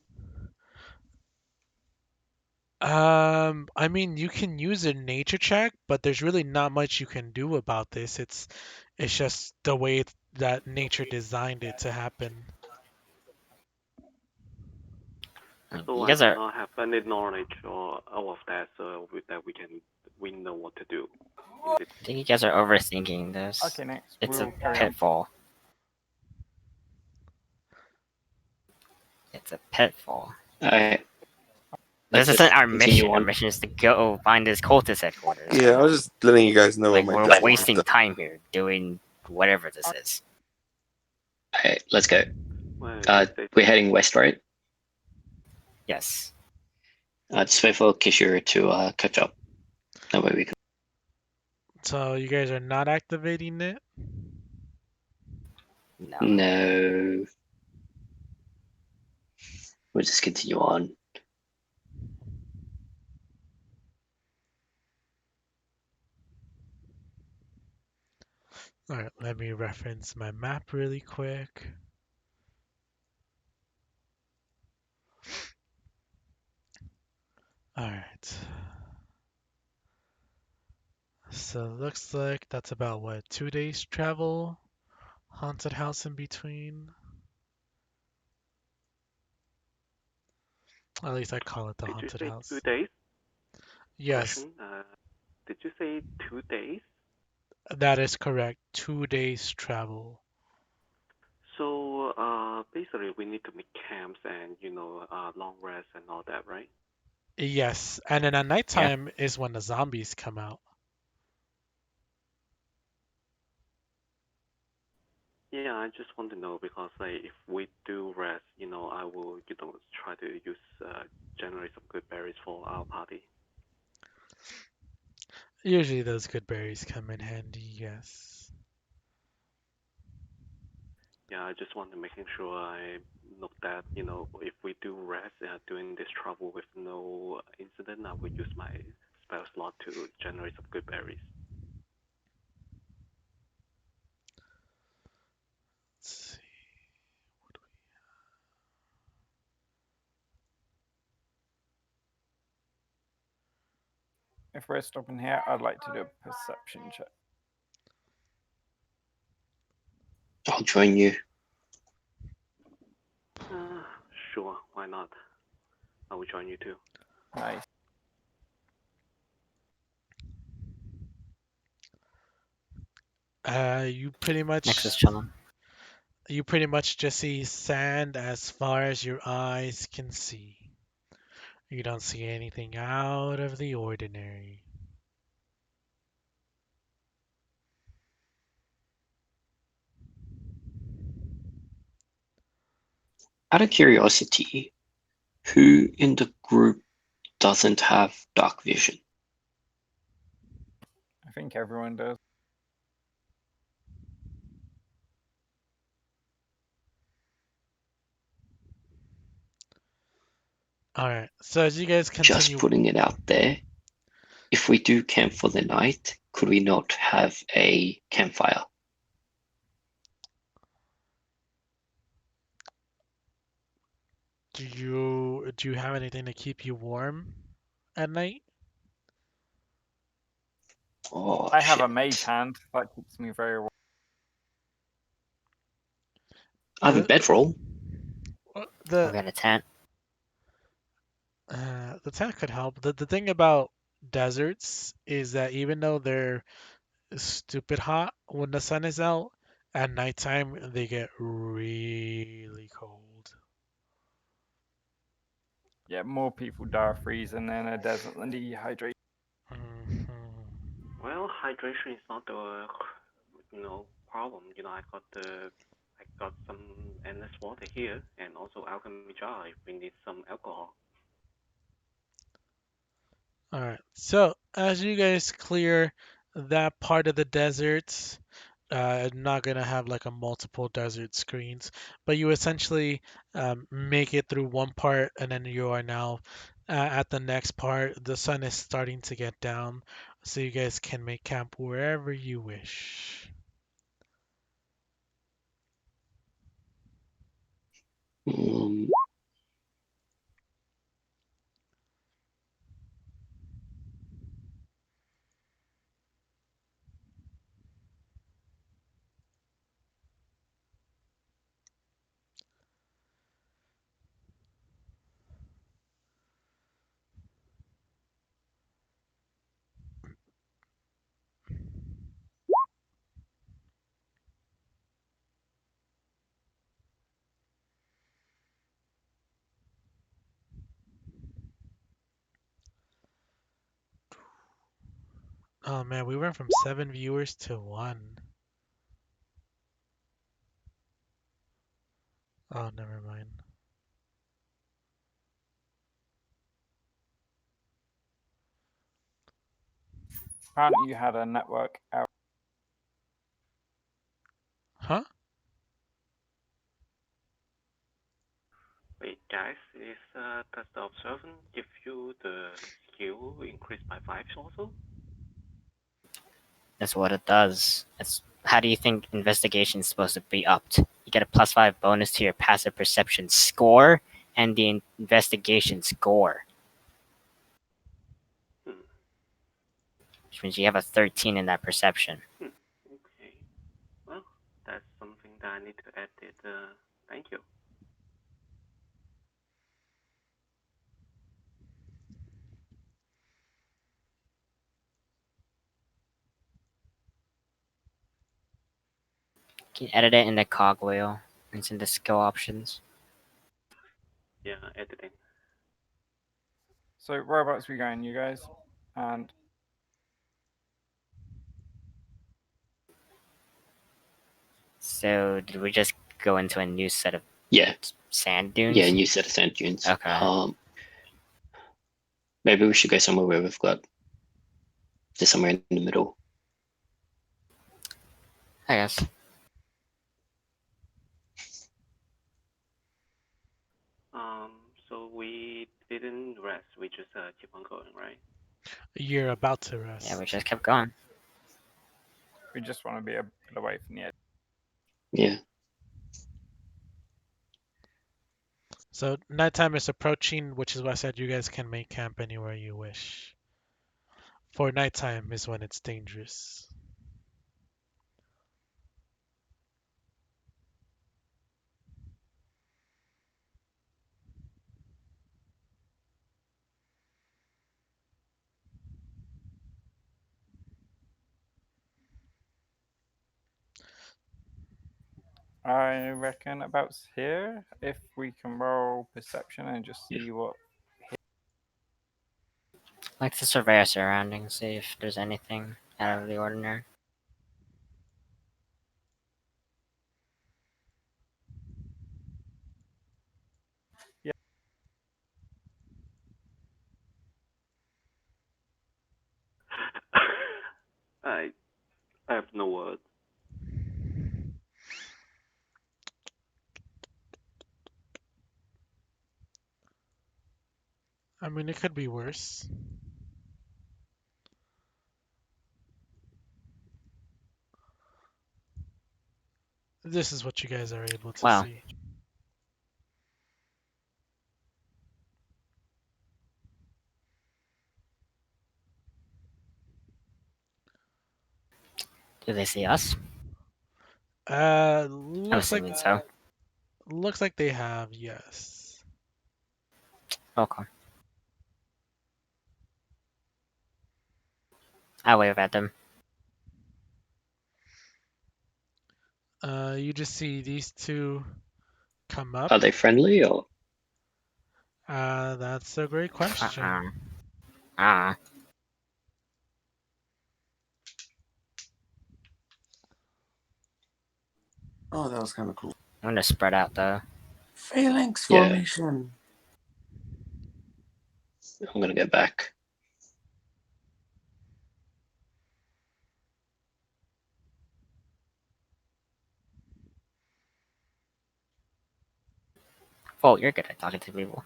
I mean, you can use a nature check, but there's really not much you can do about this. It's just the way that nature designed it to happen. So You I guys do are. not have any knowledge or all of that, so with that we know what to do in this. I think you guys are overthinking this. Okay, next It's a we'll carry on. pitfall. It's a pitfall. I This let's isn't just our continue mission. Our on. mission is to go find this cultist headquarters. Yeah, I was just letting you guys know what Like my we're job is. wasting time here doing whatever this is. Okay, let's go. Well, you say We're heading west, right? Yes. Just wait for Kishiro to catch up. That way we can. So you guys are not activating it? No. No, we'll just continue on. All right, let me reference my map really quick. All right. So it looks like that's about what, 2 days travel? Haunted house in between. At least I call it the did you haunted say two house. days? Yes, Question. Did you say 2 days? that is correct. 2 days travel. So basically we need to make camps and long rest and all that, right? Yes, and then at Yeah. nighttime is when the zombies come out. Yeah, I just want to know because like if we do rest, I will try to use generate some good berries for our party. Usually those good berries come in handy, yes. Yeah, I just want to making sure I note that if we do rest during this travel with no incident, I will use my spell slot to generate some good berries. Let's see. If we're stopping here, I'd like to do a perception check. I'll join you. Uh, sure, why not? I will join you too. Nice. You pretty Next is much chilling. you pretty much just see sand as far as your eyes can see. You don't see anything out of the ordinary. Out of curiosity, who in the group doesn't have dark vision? I think everyone does. All right. So as you guys Just continue, putting it out there. If we do camp for the night, could we not have a campfire? do you have anything to keep you warm at night? Oh I have a shit! mage hand that keeps me very well. I have a The bedroll. I've the got a tent. the tent could help. The thing about deserts is that even though they're stupid hot when the sun is out, at nighttime they get really cold. Yeah, more people die of freezing in a desert than dehydration. Mhm. Well, hydration is not the problem. I got some endless water here and also alchemy jar if we need some alcohol. All right. So as you guys clear that part of the desert, I'm not gonna have like a multiple desert screens, but you essentially make it through one part, and then you are now at the next part. The sun is starting to get down, so you guys can make camp wherever you wish. Um, Oh man, we went from 7 viewers to 1. Oh, never mind. Apparently, you had a network error. Huh? Wait, guys, does the observant give you the skill increased by 5 also? That's what it does. It's how do you think investigation is supposed to be upped? You get a +5 bonus to your passive perception score and the investigation score, Hmm. which means you have a 13 in that perception. Okay. Well, that's something that I need to edit. Thank you. You can edit it in the cogwheel. It's in the skill options. Yeah, editing. So whereabouts we going, you guys? And So did we just go into a new set of Yeah, sand yeah, dunes? new set of sand dunes. Okay. Maybe we should go somewhere where we've got just somewhere in the middle. I guess. Um, so we didn't rest. We just keep on going, right? You're about to Yeah, we rest. just kept going. we just want to be a bit away from the edge. Yeah. So nighttime is approaching, which is why I said you guys can make camp anywhere you wish. For nighttime is when it's dangerous. I reckon about here, if we can roll perception and just see what. Like to survey our surroundings, see if there's anything out of the ordinary. Yeah. I I have no words. I mean, it could be worse. This is what you guys are able to Wow. see. Do they see us? I'm Looks like assuming so. they have, yes. Okay. I wave at them. You just see these two come up. Are they friendly or? That's a great question. Uh-uh. Ah. Oh, that was kind of cool. I'm gonna spread out though. Phalanx Yeah, formation. I'm gonna go back. Well, you're good at talking to people.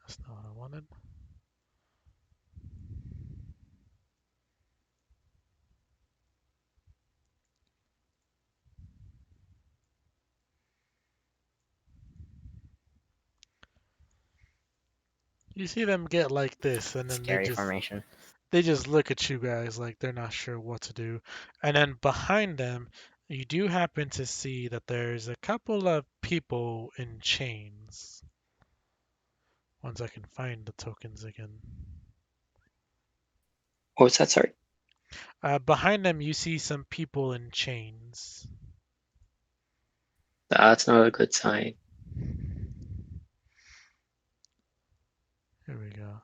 That's not what I wanted. You see them get like this, and then Scary formation. they just look at you guys like they're not sure what to do. And then behind them, you do happen to see that there's a couple of people in chains. Once I can find the tokens again. What was that? Sorry. Behind them, you see some people in chains. That's not a good sign. Here we go.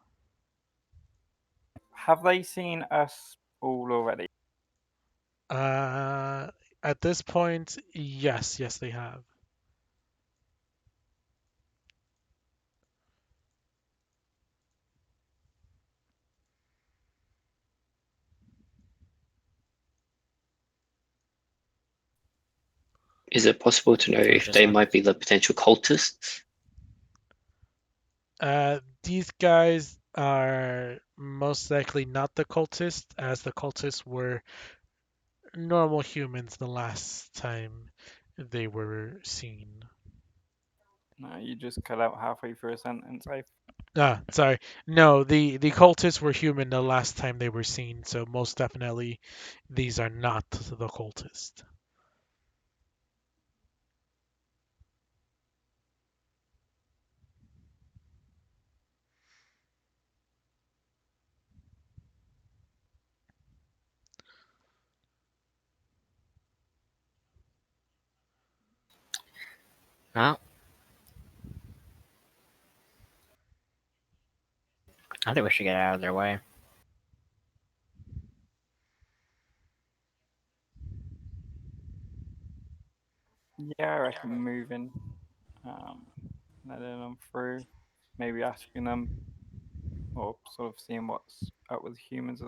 Have they seen us all already? Uh, at this point, yes, they have. Is it possible to know It was if just they one. might be the potential cultists? These guys are most likely not the cultists, as the cultists were normal humans the last time they were seen. No, you just cut out halfway through a sentence. Sorry. No, the cultists were human the last time they were seen, so most definitely these are not the cultists. No, I think we should get out of their way. Yeah, I reckon moving, um, letting them through, maybe asking them or sort of seeing what's up with humans.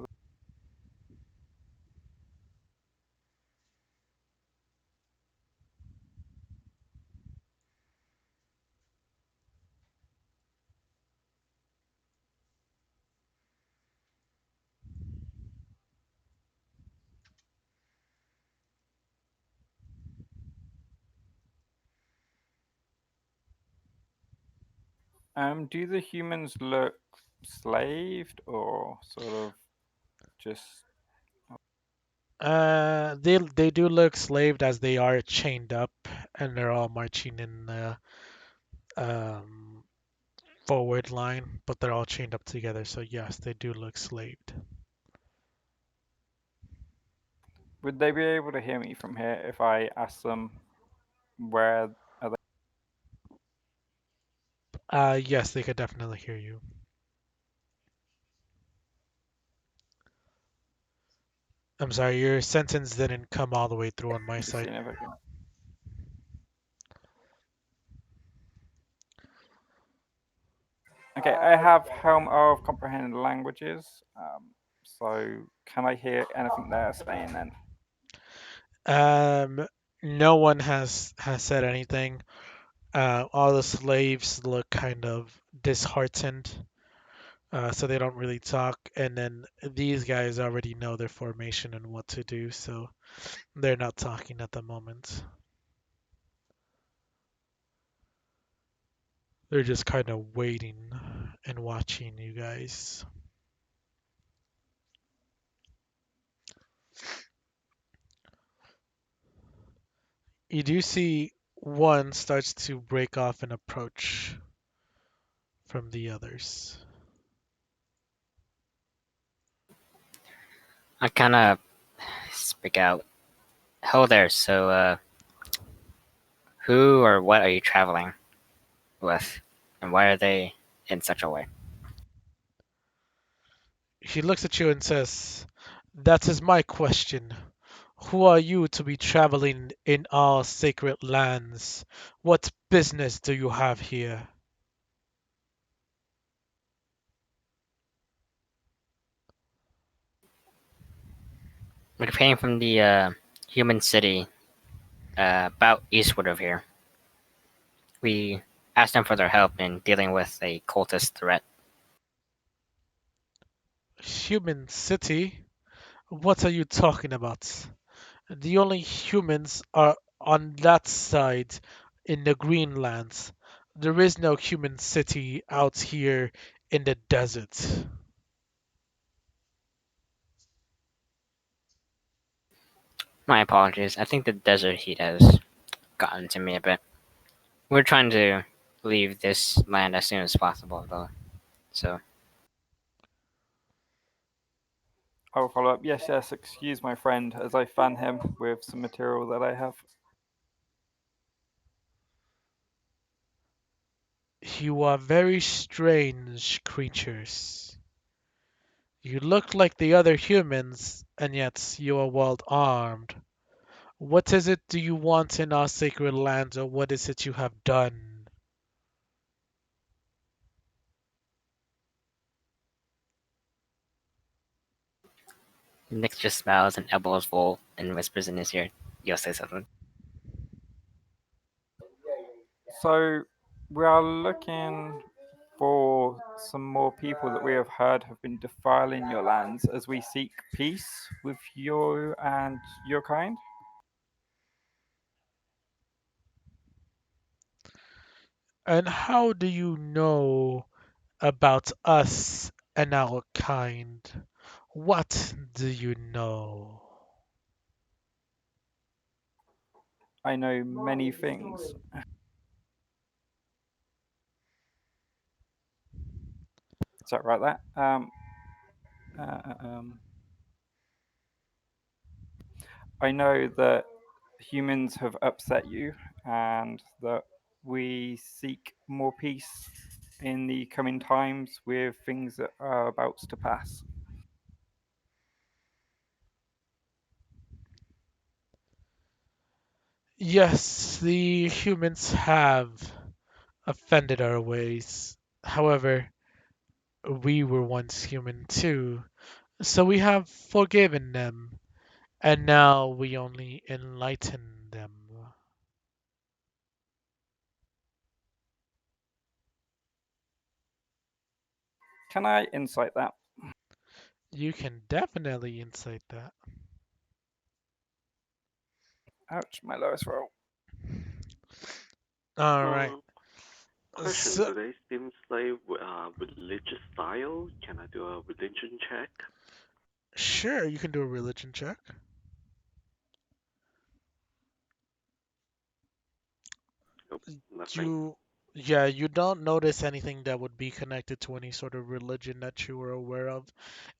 Do the humans look slaved or sort of just? They do look slaved as they are chained up and they're all marching in the um forward line, but they're all chained up together. So yes, they do look slaved. Would they be able to hear me from here if I ask them where are they? Yes, they could definitely hear you. I'm sorry, your sentence didn't come all the way through on my Just side. seeing if I can. Okay, I have Helm of Comprehended Languages. So can I hear anything they're saying then? Um, no one has said anything. All the slaves look kind of disheartened, so they don't really talk. And then these guys already know their formation and what to do, so they're not talking at the moment. They're just kind of waiting and watching you guys. You do see one starts to break off and approach from the others. I kind of speak out. Hello there. So, who or what are you traveling with, and why are they in such a way? He looks at you and says, "That is my question. Who are you to be traveling in our sacred lands? What business do you have here?" We came from the human city, about eastward of here. We asked them for their help in dealing with a cultist threat. Human city? What are you talking about? The only humans are on that side in the Greenlands. There is no human city out here in the desert. My apologies. I think the desert heat has gotten to me a bit. We're trying to leave this land as soon as possible, though. So, I will follow up. Yes, yes, excuse my friend as I fan him with some material that I have. You are very strange creatures. You look like the other humans, and yet you are well armed. What is it do you want in our sacred lands, or what is it you have done? Nick just smiles and elbows Vol and whispers in his ear, "You'll say something." So we are looking for some more people that we have heard have been defiling your lands as we seek peace with you and your kind. And how do you know about us and our kind? What do you know? I know many things. Is that right? Uh, uh, um, I know that humans have upset you and that we seek more peace in the coming times with things that are about to pass. Yes, the humans have offended our ways. However, we were once human too, so we have forgiven them, and now we only enlighten them. Can I insight that? You can definitely incite that. Ouch, my lowest roll. All right. Uh, Question: So, do they seem like religious style? Can I do a religion check? sure, you can do a religion check. Nope, nothing. You, yeah, you don't notice anything that would be connected to any sort of religion that you were aware of.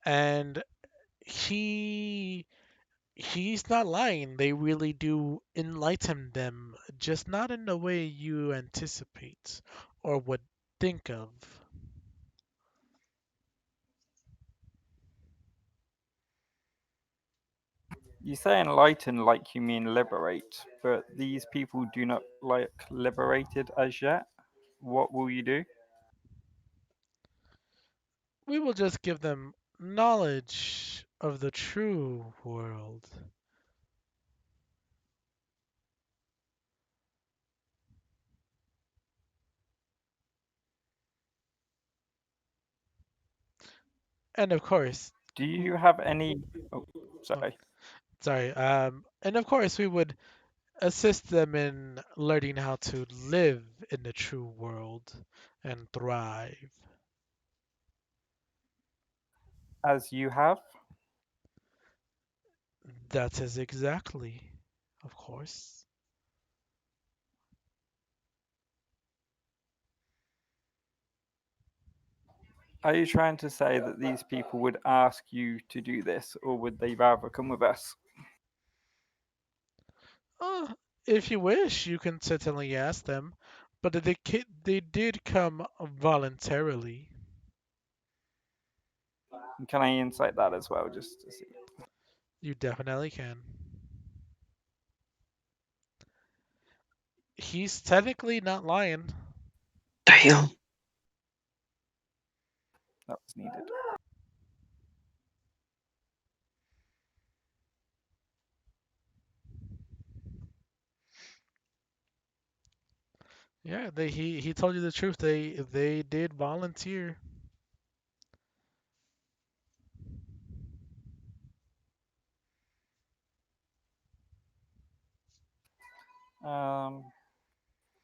And he he's not lying. They really do enlighten them, just not in the way you anticipate or would think of. You say enlighten like you mean liberate, but these people do not like liberated as yet. What will you do? We will just give them knowledge of the true world. And of course, Do you have any? Oh, oh, sorry. sorry. And of course, we would assist them in learning how to live in the true world and thrive. As you have. That is exactly, of course. Are you trying to say that these people would ask you to do this, or would they rather come with us? Uh, if you wish, you can certainly ask them, but they did come voluntarily. And can I insight that as well, just to see? You definitely can. He's technically not lying. Damn. That was needed. Yeah, he told you the truth. They did volunteer. Um,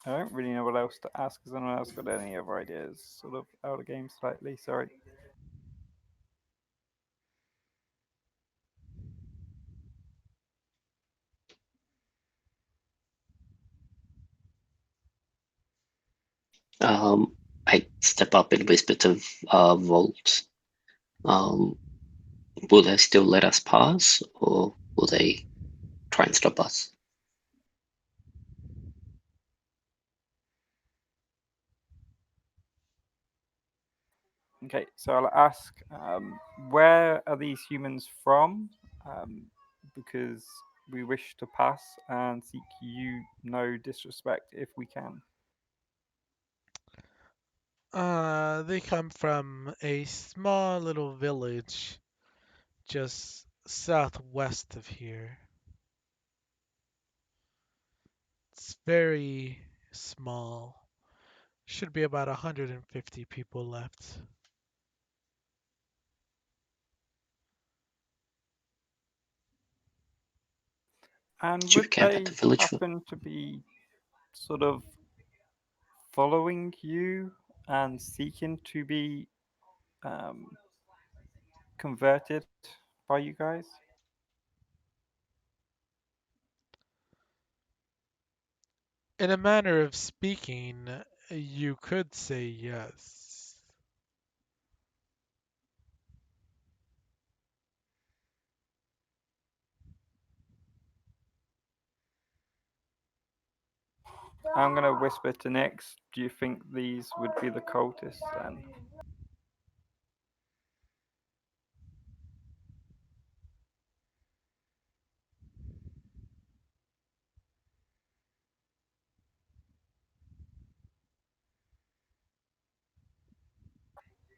I don't really know what else to ask. Has anyone else got any other ideas? Sort of out of game slightly. Sorry. I step up and whisper to Volt. Um, will they still let us pass, or will they try and stop us? Okay, so I'll ask, where are these humans from? Um, because we wish to pass and seek you no disrespect if we can. They come from a small little village just southwest of here. It's very small. Should be about 150 people left. And Should would we camp at they the village? happen to be sort of following you and seeking to be um, converted by you guys? In a manner of speaking, you could say yes. I'm gonna whisper to Nix. Do you think these would be the cultists then?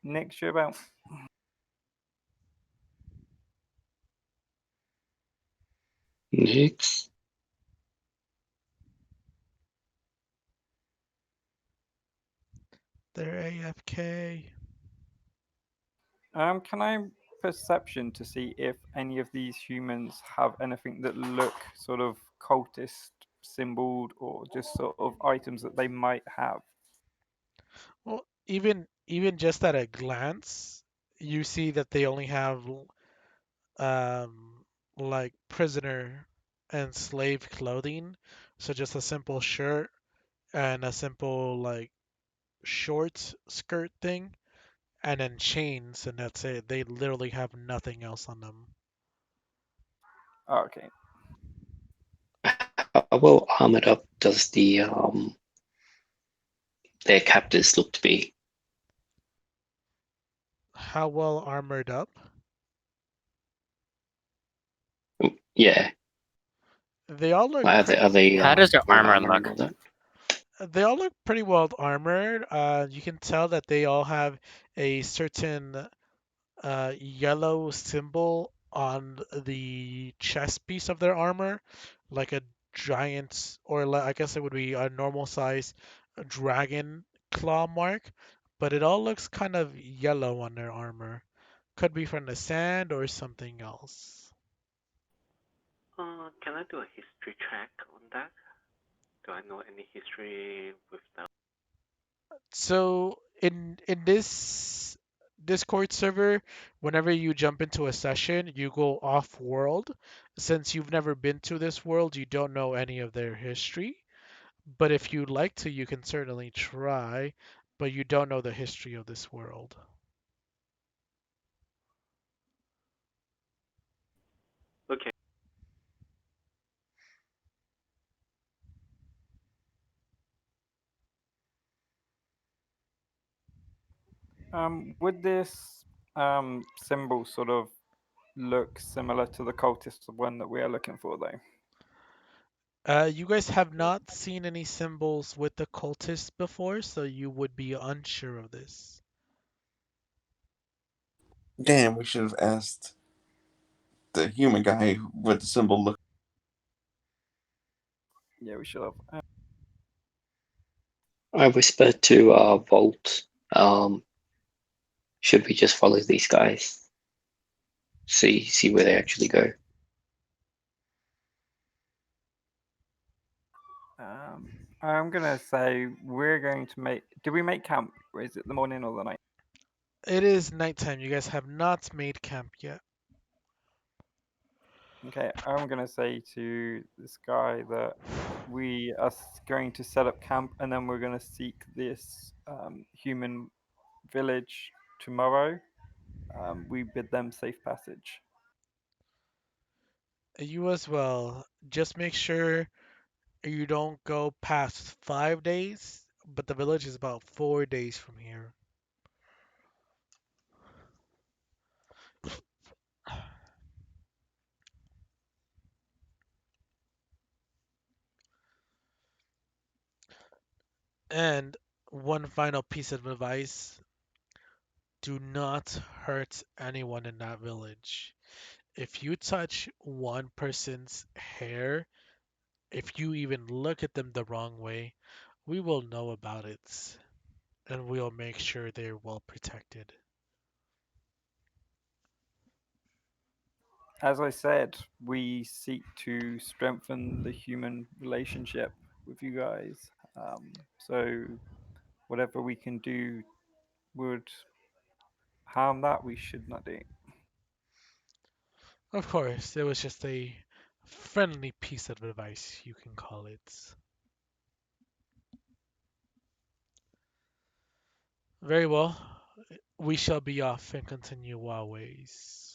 Nix, you about? Next. They're AFK. Can I perception to see if any of these humans have anything that look sort of cultist symboled or just sort of items that they might have? Well, even just at a glance, you see that they only have um like prisoner and slave clothing. So just a simple shirt and a simple like short skirt thing and then chains and that's it. They literally have nothing else on them. Okay. How well armored up does their captors look to be? How well armored up? Yeah, They all look like, are they How does their full armor armor and look? all that? they all look pretty well armored. You can tell that they all have a certain yellow symbol on the chest piece of their armor, like a giant, or I guess it would be a normal size dragon claw mark, but it all looks kind of yellow on their armor. Could be from the sand or something else. Can I do a history check on that? Do I know any history with that? So in this Discord server, whenever you jump into a session, you go off world. Since you've never been to this world, you don't know any of their history. But if you'd like to, you can certainly try, but you don't know the history of this world. Okay. Would this symbol sort of look similar to the cultist one that we are looking for, though? You guys have not seen any symbols with the cultists before, so you would be unsure of this. Damn, we should have asked the human guy what the symbol looked. Yeah, we should have. I whispered to Volt. Um, should we just follow these guys? See where they actually go. I'm gonna say we're going to make. Do we make camp? Or is it the morning or the night? It is nighttime. You guys have not made camp yet. Okay, I'm gonna say to this guy that we are going to set up camp, and then we're gonna seek this human village tomorrow. We bid them safe passage. You as well. Just make sure you don't go past 5 days, but the village is about 4 days from here. And one final piece of advice: do not hurt anyone in that village. If you touch one person's hair, if you even look at them the wrong way, we will know about it and we'll make sure they're well protected. As I said, we seek to strengthen the human relationship with you guys. So whatever we can do would harm that, we should not do. Of course, it was just a friendly piece of advice, you can call it. Very well. We shall be off and continue our ways.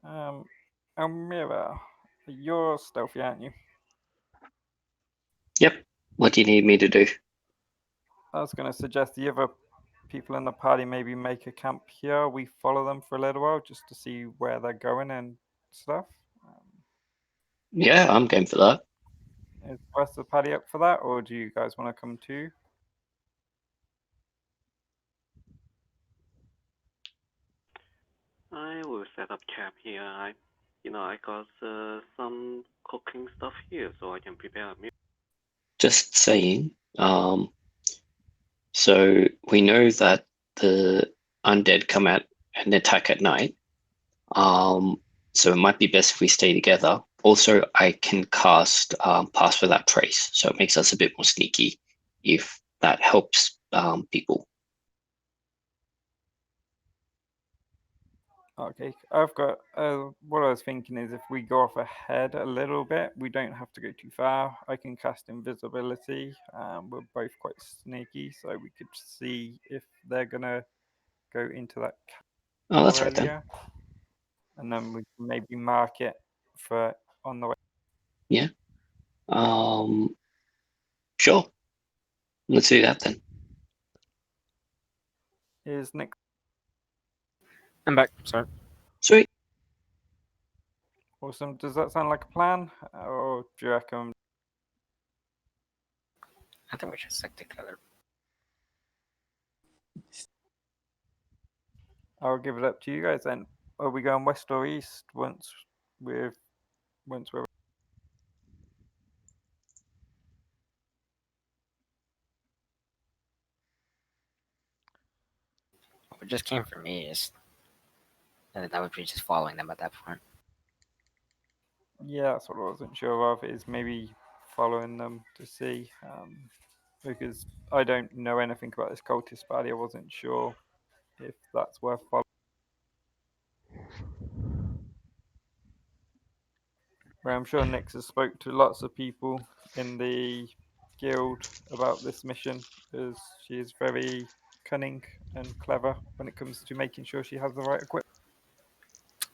Um, Elmira, you're stealthy, aren't you? Yep. What do you need me to do? I was going to suggest the other people in the party maybe make a camp here. We follow them for a little while just to see where they're going and stuff. Yeah, I'm game for that. Is the rest of the party up for that, or do you guys want to come too? I will set up camp here. I got some cooking stuff here, so I can prepare a meal. Just saying. So we know that the undead come out and attack at night. Um, so it might be best if we stay together. Also, I can cast Pass Without Trace, so it makes us a bit more sneaky if that helps people. Okay, I've got. What I was thinking is if we go off ahead a little bit, we don't have to go too far. I can cast invisibility. We're both quite sneaky, so we could see if they're gonna go into that Oh, that's right then. earlier, and then we can maybe mark it for on the way. Yeah. Um, sure. Let's do that then. Is Nick I'm back. Sorry. Sweet. awesome? Does that sound like a plan, or do you reckon? I think we should stick together. I'll give it up to you guys then. Are we going west or east we're once we're What just came from me is that would be just following them at that point. yeah, that's what I wasn't sure of is maybe following them to see because I don't know anything about this cultist party. I wasn't sure if that's worth following. Well, I'm sure Nix has spoke to lots of people in the guild about this mission because she is very cunning and clever when it comes to making sure she has the right equipment.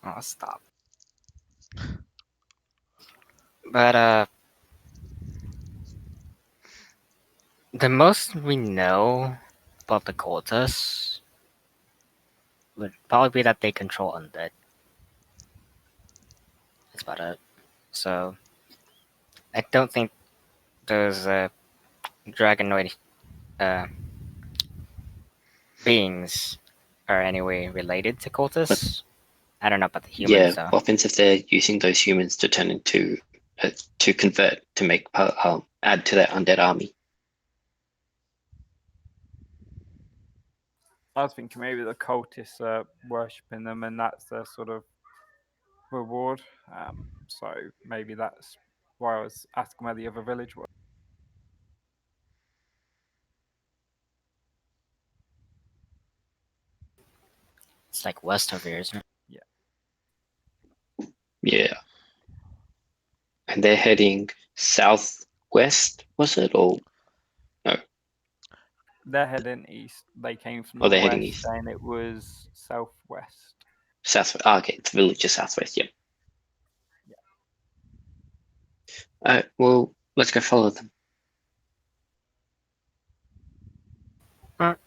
Oh, stop. But the most we know about the cultists would probably be that they control undead. That's about it. So I don't think those dragonoid uh, beings are anyway related to But cultists. I don't know about the yeah, humans though. what happens if they're using those humans to turn into to convert to make add to that undead army? I was thinking maybe the cultists are worshipping them and that's their sort of reward. So maybe that's why I was asking where the other village was. It's like west of here, isn't it? Yeah, Yeah, and they're heading southwest, was it? Or no? they're heading east. They came from Or the they're heading west, east? and it was southwest. South. Ah, okay, it's the village is southwest. Yep. Yeah. Well, let's go follow them. Alright.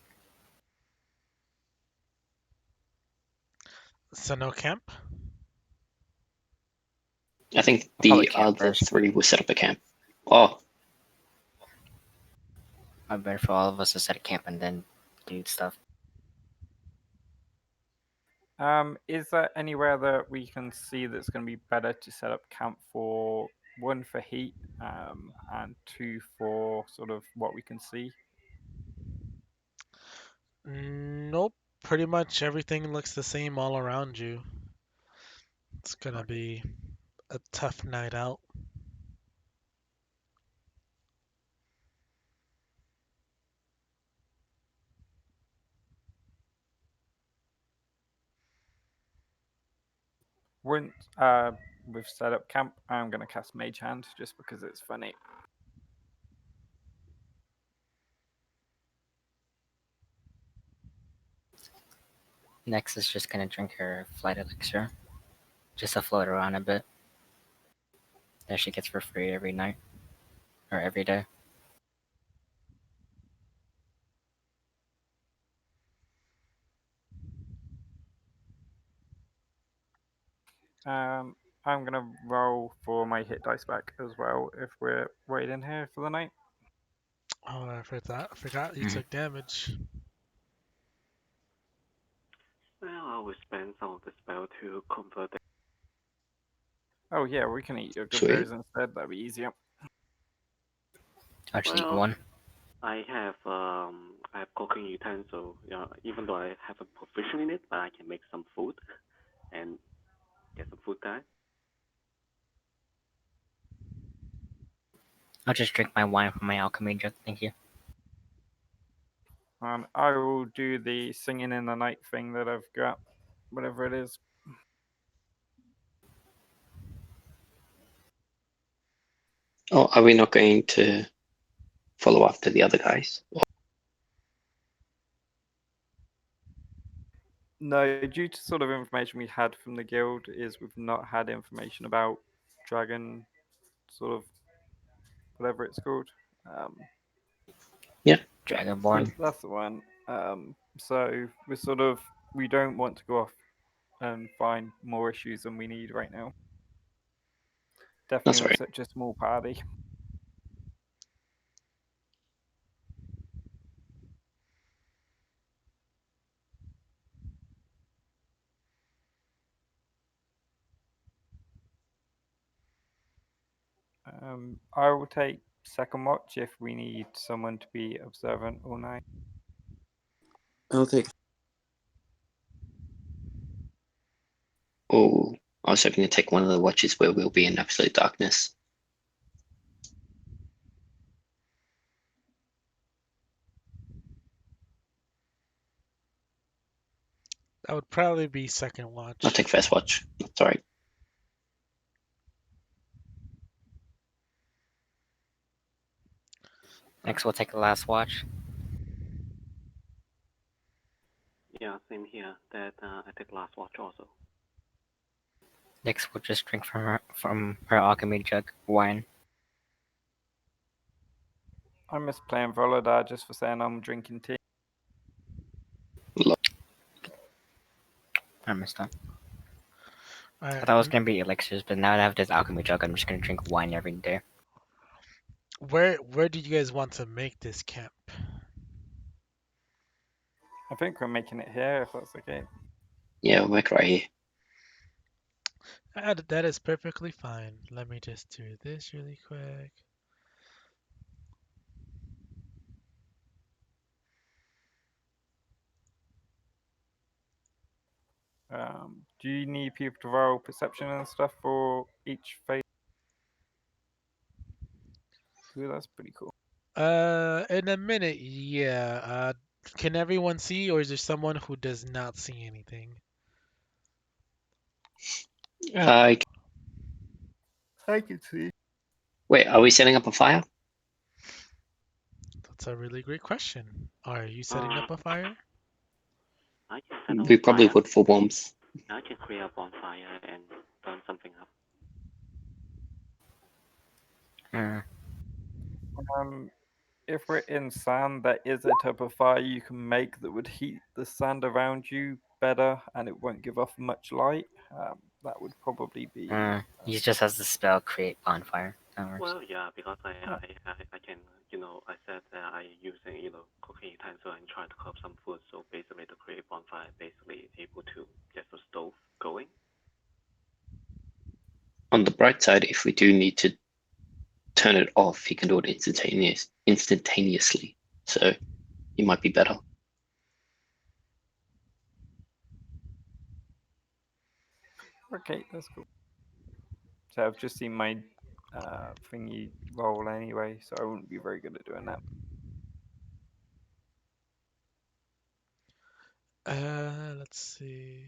So no camp? I think I'll probably the camp other first. three will set up a camp. Oh, I'd better for all of us to set a camp and then do stuff. Is there anywhere that we can see that's going to be better to set up camp for? One for heat, and two for sort of what we can see. Nope. Pretty much everything looks the same all around you. It's gonna Okay. be a tough night out. Once we've set up camp, I'm going to cast Mage Hand just because it's funny. Next is just gonna drink her flight elixir, just to float around a bit. That she gets for free every night or every day. I'm going to roll for my hit dice back as well if we're waiting here for the night. Oh, I forgot. I forgot you Mhm. took damage. Well, I will spend some of the spell to convert it. Oh, yeah, we can eat your good berries sweet. instead. That'd be easier. I'll just eat Well, one. I have cooking utensil. Even though I haven't proficient in it, but I can make some food and get some food time. I'll just drink my wine from my alchemy jug. Thank you. And I will do the singing in the night thing that I've got, whatever it is. Oh, are we not going to follow after the other guys? No, due to sort of information we had from the guild, is we've not had information about dragon, sort of whatever it's called. Um, Yeah. Dragonborn. that's the one. So we're sort of we don't want to go off and find more issues than we need right now. That's Definitely with right. such a small party. I will take second watch if we need someone to be observant all night. I'll take. Oh, I was hoping to take one of the watches where we'll be in absolute darkness. That would probably be second I'll watch. take first watch. That's all right. Next, we'll take the last watch. Yeah, same here. That I take last watch also. Next, we'll just drink from her alchemy jug wine. I miss playing Volodar just for saying I'm drinking tea. I missed that. All I right. thought it was gonna be elixirs, but now that I have this alchemy jug, I'm just gonna drink wine every day. Where do you guys want to make this camp? I think we're making it here if that's okay. Yeah, we'll make it right here. That is perfectly fine. Let me just do this really quick. Do you need people to roll perception and stuff for each phase? Ooh, that's pretty cool. In a minute, yeah. Can everyone see, or is there someone who does not see anything? Uh, I can see. wait, are we setting up a fire? That's a really great question. Are you setting Uh, up a fire? I can set up We a probably fire. would for warmth. I can create a bonfire and burn something up. Uh, Um, if we're in sand, there is a type of fire you can make that would heat the sand around you better and it won't give off much light, that would probably be. He just has the spell create bonfire. That works. Well, yeah, because Oh, I can, I said that I using, cooking utensil and try to cook some food. So basically to create bonfire, basically able to get the stove going. On the bright side, if we do need to turn it off, he can do it instantaneously. So he might be better. okay, that's cool. So I've just seen my thingy roll anyway, so I wouldn't be very good at doing that. Let's see.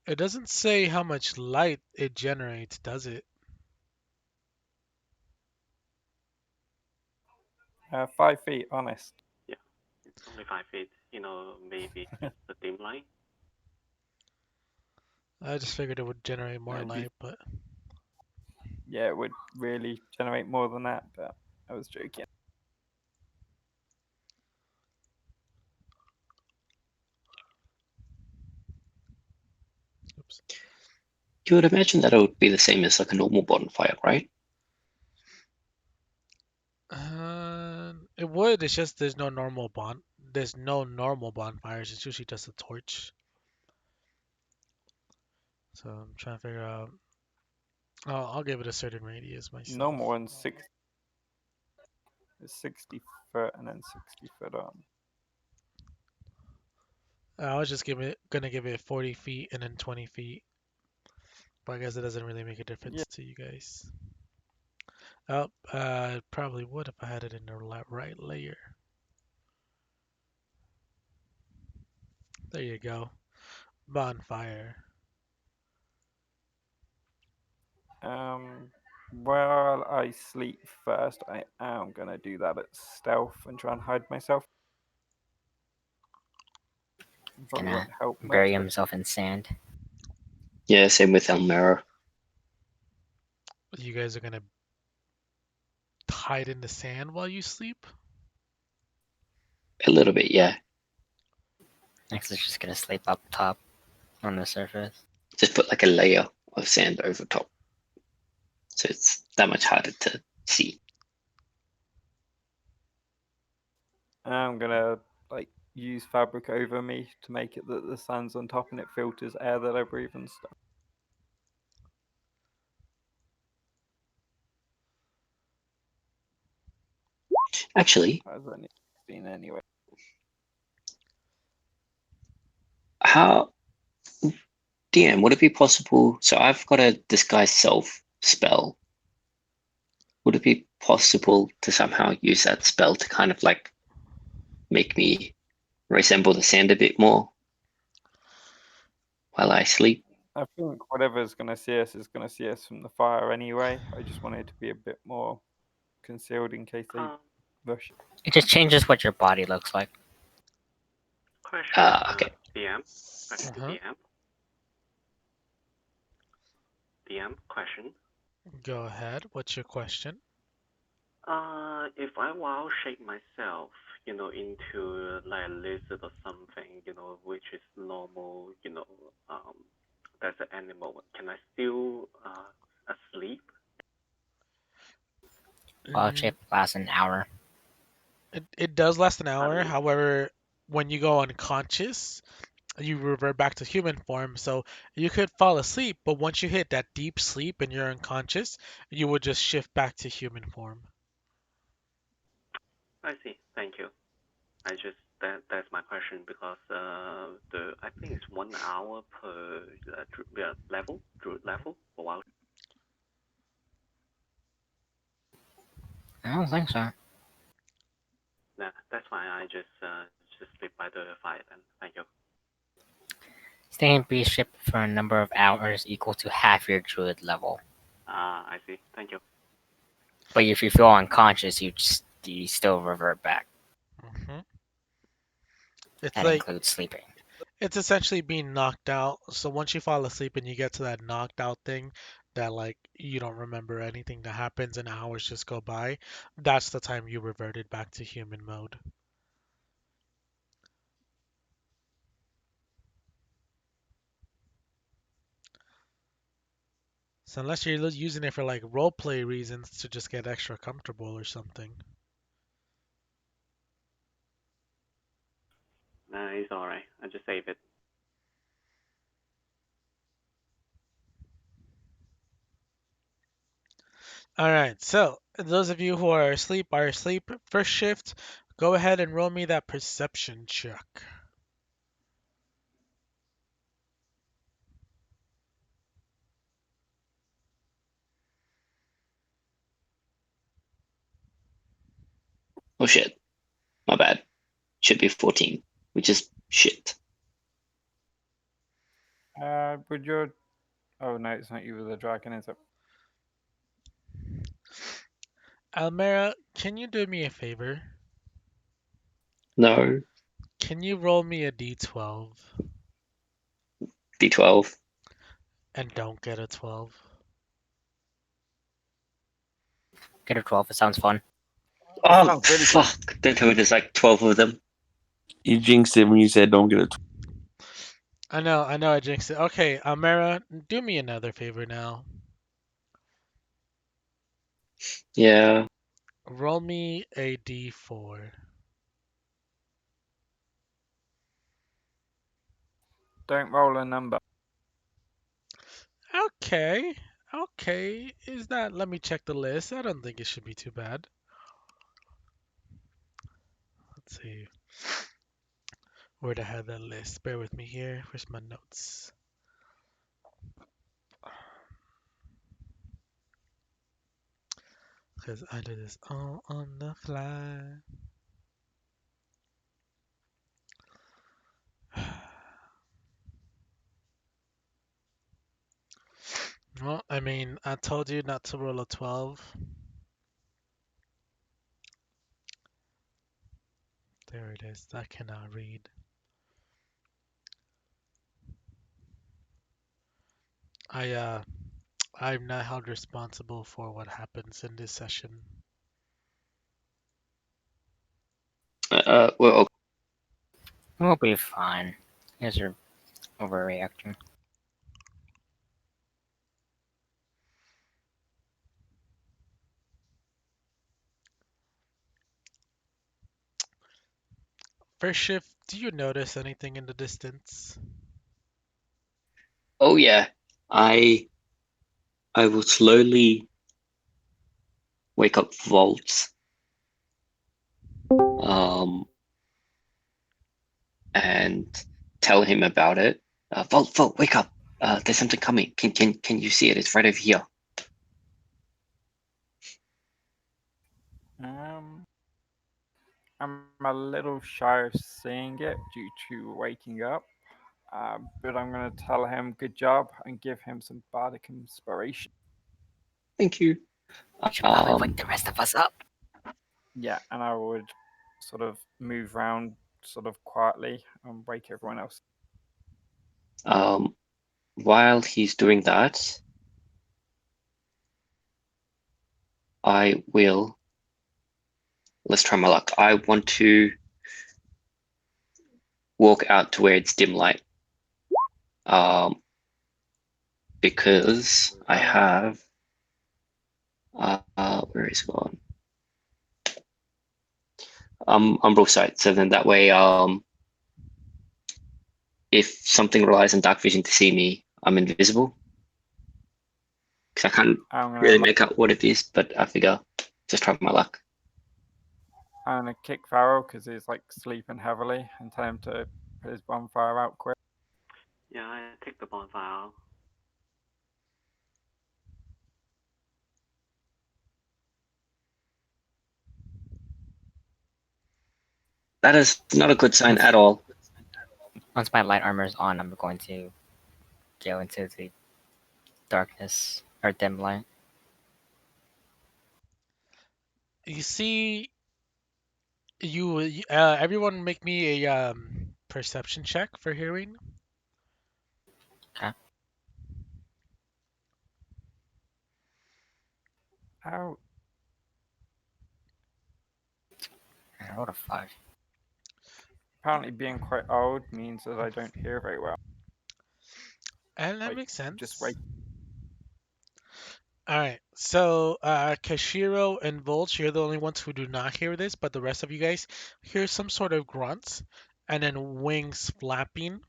It doesn't say how much light it generates, does it? 5 feet, honest. Yeah, it's only 5 feet. Maybe just the dim light. I just figured it would generate more It'd be, light, but yeah, it would really generate more than that, but I was joking. oops. You would imagine that it would be the same as like a normal bonfire, right? It would. It's just there's no normal bon. There's no normal bonfires. It's usually just a torch. So I'm trying to figure out. I'll give it a certain radius myself. Normal one's 60 foot and then 60 foot on. I was just gonna give it 40 feet and then 20 feet, but I guess it doesn't really make a Yeah. difference to you guys. Oh, it probably would if I had it in the right layer. There you go. Bonfire. While I sleep first, I am gonna do that at stealth and try and hide myself. Probably Gonna won't help bury much, but himself in sand. Yeah, same with Elmera. You guys are gonna hide in the sand while you sleep? A little bit, yeah. Next, it's just gonna sleep up top on the surface. Just put like a layer of sand over top, so it's that much harder to see. I'm gonna like use fabric over me to make it that the sun's on top and it filters air that I breathe and stuff. Actually, I was only 16 anyway. how DM, would it be possible? So I've got a disguise self spell. Would it be possible to somehow use that spell to kind of like make me resemble the sand a bit more while I sleep? I think whatever's gonna see us is gonna see us from the fire anyway. I just want it to be a bit more concealed in case they Um, rush. It just changes what your body looks like. question, Okay. DM. Question, Uh-huh. DM. Question. Go ahead. What's your question? If I wild shape myself, into like a lizard or something, which is normal, that's an animal. Can I still asleep? Wild shape lasts an hour. It does last an I hour. mean, However, when you go unconscious, you revert back to human form. So you could fall asleep, but once you hit that deep sleep and you're unconscious, you would just shift back to human form. I see. Thank you. I just that's my question because the I think it's 1 hour per level, druid Mhm. level for wild. I don't think so. Nah, that's fine. I just sleep by the fire then. Thank you. Stay in beast ship for a number of hours equal to half your druid level. I see. Thank you. But if you feel unconscious, you still revert back. Mhm. It's That like includes sleeping. it's essentially being knocked out. So once you fall asleep and you get to that knocked out thing that like you don't remember anything that happens and hours just go by, that's the time you reverted back to human mode. So unless you're using it for like role play reasons to just get extra comfortable or something. Nah, it's alright. I just save it. All right. So those of you who are asleep are asleep. First shift, go ahead and roll me that perception check. Oh shit, my bad. Should be 14, which is shit. Would your Oh no, it's not you with the dragon, is it? Almera, can you do me a favor? No, Can you roll me a d12 D12. and don't get a 12? Get a 12. It sounds fun. It Oh sounds really fun. fuck! Don't tell me there's like 12 of them. You jinxed it when you said don't get a. I know I jinxed it. Okay, Almera, do me another favor now. Yeah. Roll me a d4. Don't roll a number. Okay, okay. Is that? Let me check the list. I don't think it should be too bad. Let's see. Where'd I have that list? Bear with me here. Where's my notes? Because I did this all on the fly. Well, I mean, I told you not to roll a 12. There it is. I cannot read. I I'm not held responsible for what happens in this session. Well, We'll be fine. You guys are overreacting. First shift, do you notice anything in the distance? oh yeah. I I will slowly wake up Volt, um, and tell him about it. Volt, wake up! There's something coming. Can you see it? It's right over here. Um, I'm a little shy of seeing it due to waking up, but I'm going to tell him good job and give him some bardic inspiration. Thank you. You should probably Um, wake the rest of us up. Yeah, and I would sort of move around sort of quietly and wake everyone else. um, while he's doing that, I will. Let's try my luck. I want to walk out to where it's dim light. Um, because I have. Where is it gone? Umbral sight. So then that way, if something relies on dark vision to see me, I'm invisible. Because I can't I'm really gonna make out what it is, but I figure just try my luck. I'm gonna kick Farrell because he's like sleeping heavily and tell him to put his bonfire out quick. Yeah, I take the bonfire out. That is not a good sign Once at all. once my light armor is on, I'm going to go into the darkness or dim light. You see, everyone make me a perception check for hearing. Okay. How I rolled a 5. apparently being quite old means that I don't hear very well. And that Like makes just sense. wake All right. So, Kashiro and Volch, you're the only ones who do not hear this, but the rest of you guys hear some sort of grunts and then wings flapping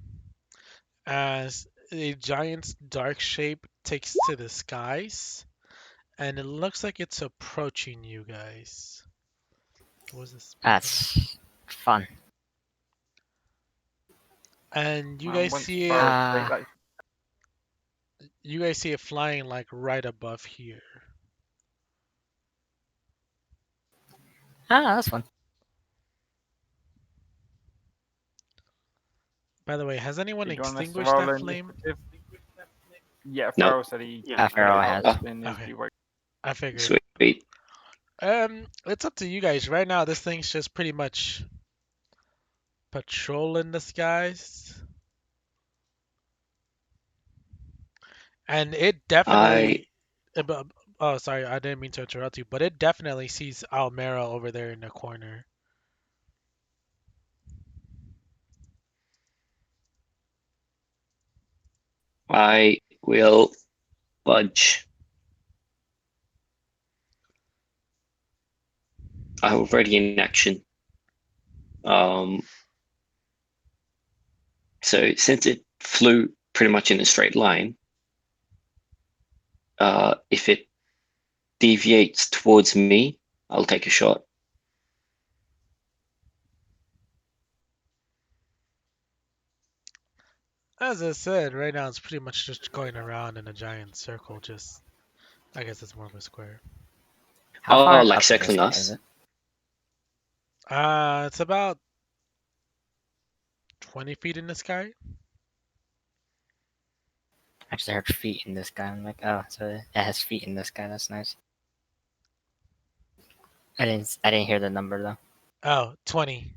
as a giant's dark shape takes to the skies, and it looks like it's approaching you guys. What was the speed limit? That's fun. And Once far straight, that's you guys see it flying like right above here. That's fun. By the way, has anyone okay. Do you want us to extinguished roll that flame? initiative? Yeah, Nope. Farrell said he Yeah, put I it Pharaoh have. out has. in his Okay, device. I figured. Sweet. It's up to you guys. Right now, this thing's just pretty much patrolling the skies, and it I definitely. Oh, sorry, I didn't mean to interrupt you, but it definitely sees Almera over there in the corner. I will budge. I already in action. Um, so since it flew pretty much in a straight line, if it deviates towards me, I'll take a shot. As I said, right now it's pretty much just going around in a giant circle. Just, I guess it's more of a square. How Oh, far like up in the circling sky is us. it? It's about 20 feet in the sky. I just heard feet in the sky. I'm like, oh, so it has feet in the sky. That's nice. I didn't hear the number though. Oh, 20.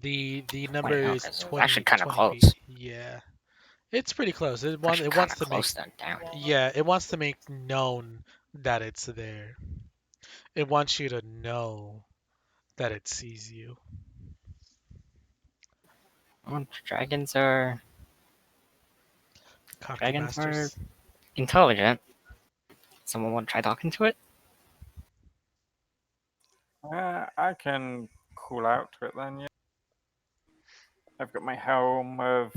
The number 20. is Okay, so it's actually kind of 20 feet. close. Yeah. It's pretty close. It's actually It kind wants of to make close then. Damn. yeah, it wants to make known that it's there. It wants you to know that it sees you. Well, Cocky dragons are bastards. intelligent. Someone want to try talking to it? I can call out to it then. Yeah, I've got my helm of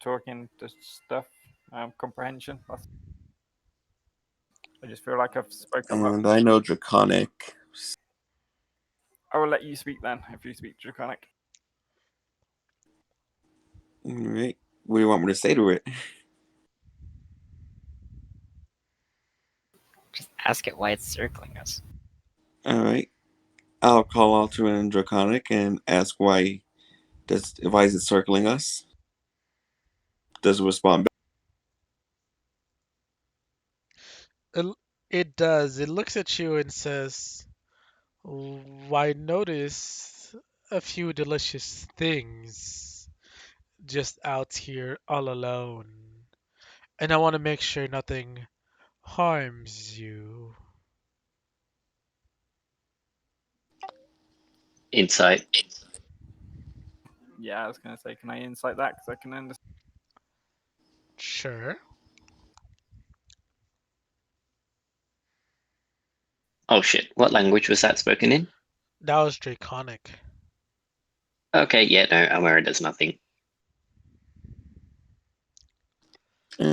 talking to stuff. Comprehension. I just feel like I've spoken up. And I know Draconic. I will let you speak then if you speak Draconic. All right. What do you want me to say to it? Just ask it why it's circling us. All right. I'll call out to it in Draconic and ask why is it circling us? Does it respond? It, it does. It looks at you and says, "Why notice a few delicious things just out here all alone. And I want to make sure nothing harms you." Insight. Yeah, I was gonna say, can I insight that because I can understand. Sure. Oh shit. What language was that spoken in? That was draconic. Okay, yeah, no, Amara does nothing.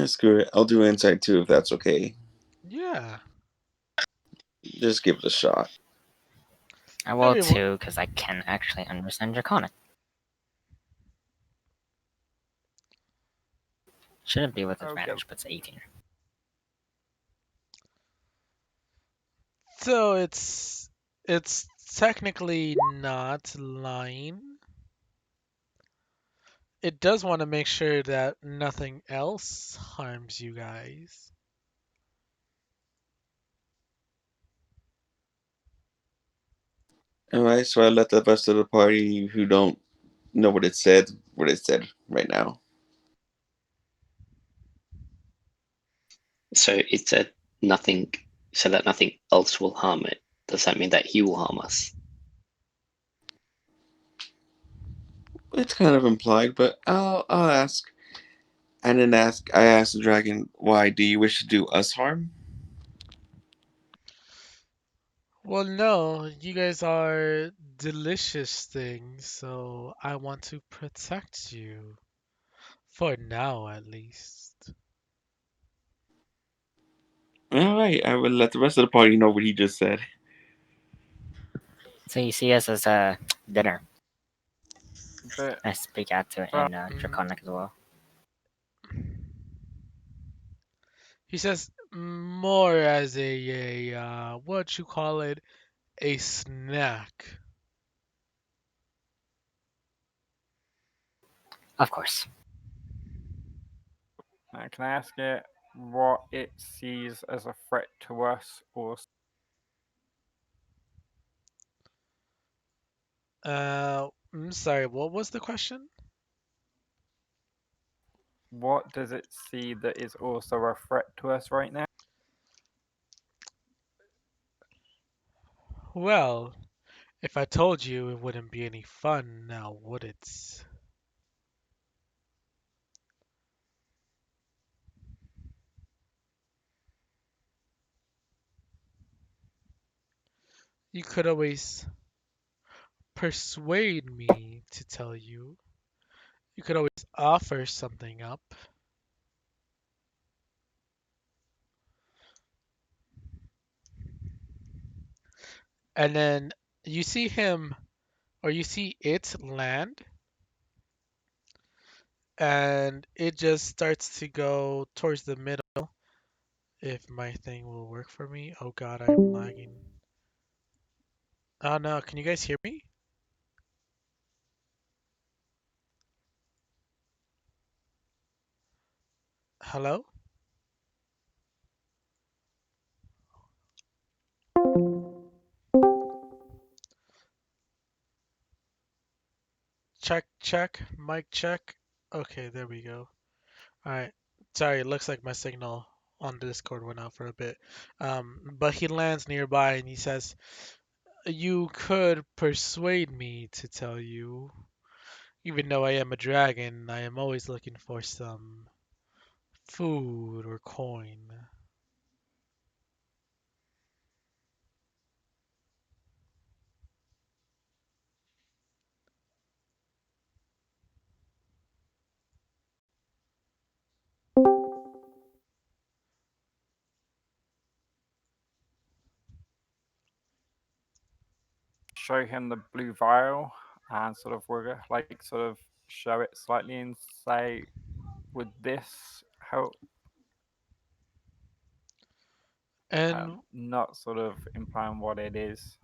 Screw it. I'll do insight too if that's okay. Yeah. Just give it a shot. I will Everyone. too, because I can actually understand Draconic. Shouldn't be with Okay. advantage, but it's 18. So it's technically not lying. It does want to make sure that nothing else harms you guys. All right. So I let the rest of the party who don't know what it said right now. So it said nothing, so that nothing else will harm it. Does that mean that he will harm us? It's kind of implied, but I'll ask. And then I asked the dragon, "Why do you wish to do us harm?" Well, no, you guys are delicious things, so I want to protect you. For now, at least. All right, I will let the rest of the party know what he just said. So you see us as a dinner. But I speak out to it uh, in Mm, Draconic as well. he says more as what you call it, a snack. Of course. can I ask it what it sees as a threat to us, or I'm sorry, what was the question? what does it see that is also a threat to us right now? Well, if I told you, it wouldn't be any fun now, would it? You could always persuade me to tell you. You could always offer something up. And then you see him, or you see it land, and it just starts to go towards the middle. If my thing will work for me. Oh god, I'm lagging. Oh no, can you guys hear me? Hello? Check, check, mic check. Okay, there we go. Alright. Sorry, it looks like my signal on Discord went out for a bit. But he lands nearby and he says, you could persuade me to tell you. Even though I am a dragon, I am always looking for some food or coin. Show him the blue vial and sort of like sort of show it slightly and say, would this help? And Not sort of implying what it is,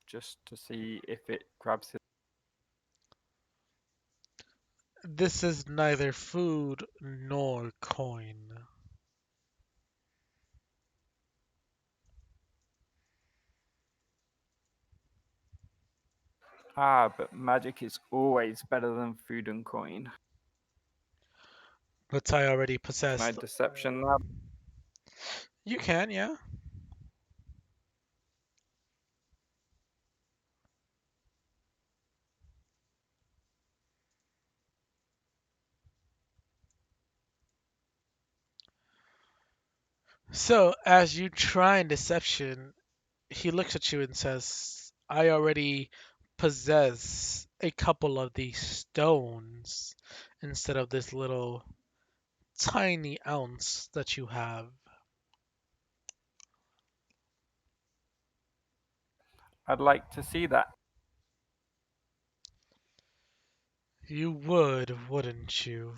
just to see if it grabs his. this is neither food nor coin. Ah, but magic is always better than food and coin. But I already Can I possessed. deception that? You can, yeah. So, as you try and deception, he looks at you and says, I already possess a couple of these stones instead of this little tiny ounce that you have. I'd like to see that. You would, wouldn't you?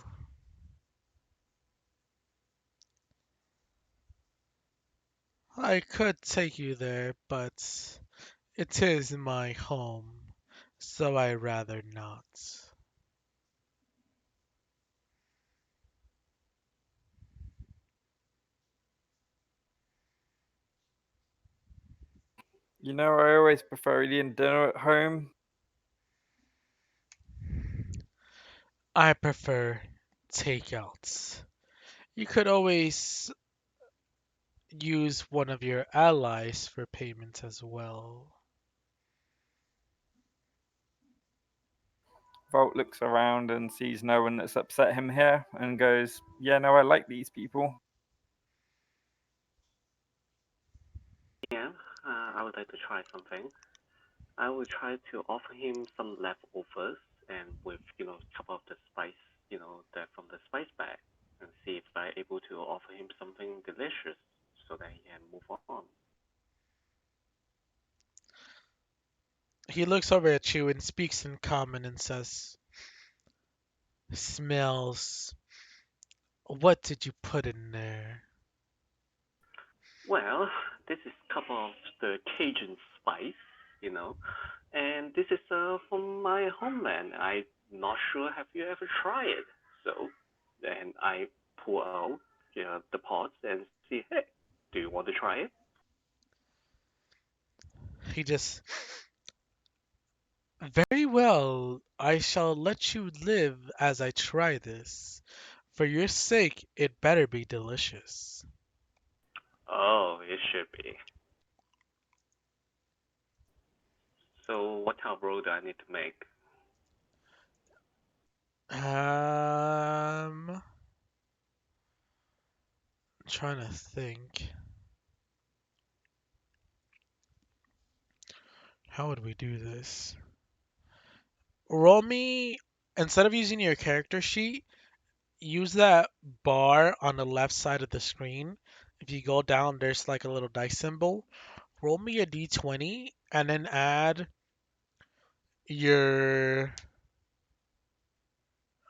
I could take you there, but it is my home, so I rather not. I always prefer eating dinner at home. I prefer takeouts. You could always use one of your allies for payment as well. Volt looks around and sees no one that's upset him here and goes, yeah, no, I like these people. am, I would like to try something. I will try to offer him some leftovers and with a couple of the spice, that from the spice bag, and see if I'm able to offer him something delicious so that he can move on. He looks over at you and speaks in common and says, "Smells. What did you put in there?" Well, this is a couple of the Cajun spice, you know, and this is from my homeland. I'm not sure have you ever tried it. So then I pull out the pots and see, hey, do you want to try it? He just, "Very well. I shall let you live as I try this. For your sake, it better be delicious." Oh, it should be. So what type of roll do I need to make? Trying to think. How would we do this? Roll me, instead of using your character sheet, use that bar on the left side of the screen. If you go down, there's like a little dice symbol. Roll me a d20 and then add your.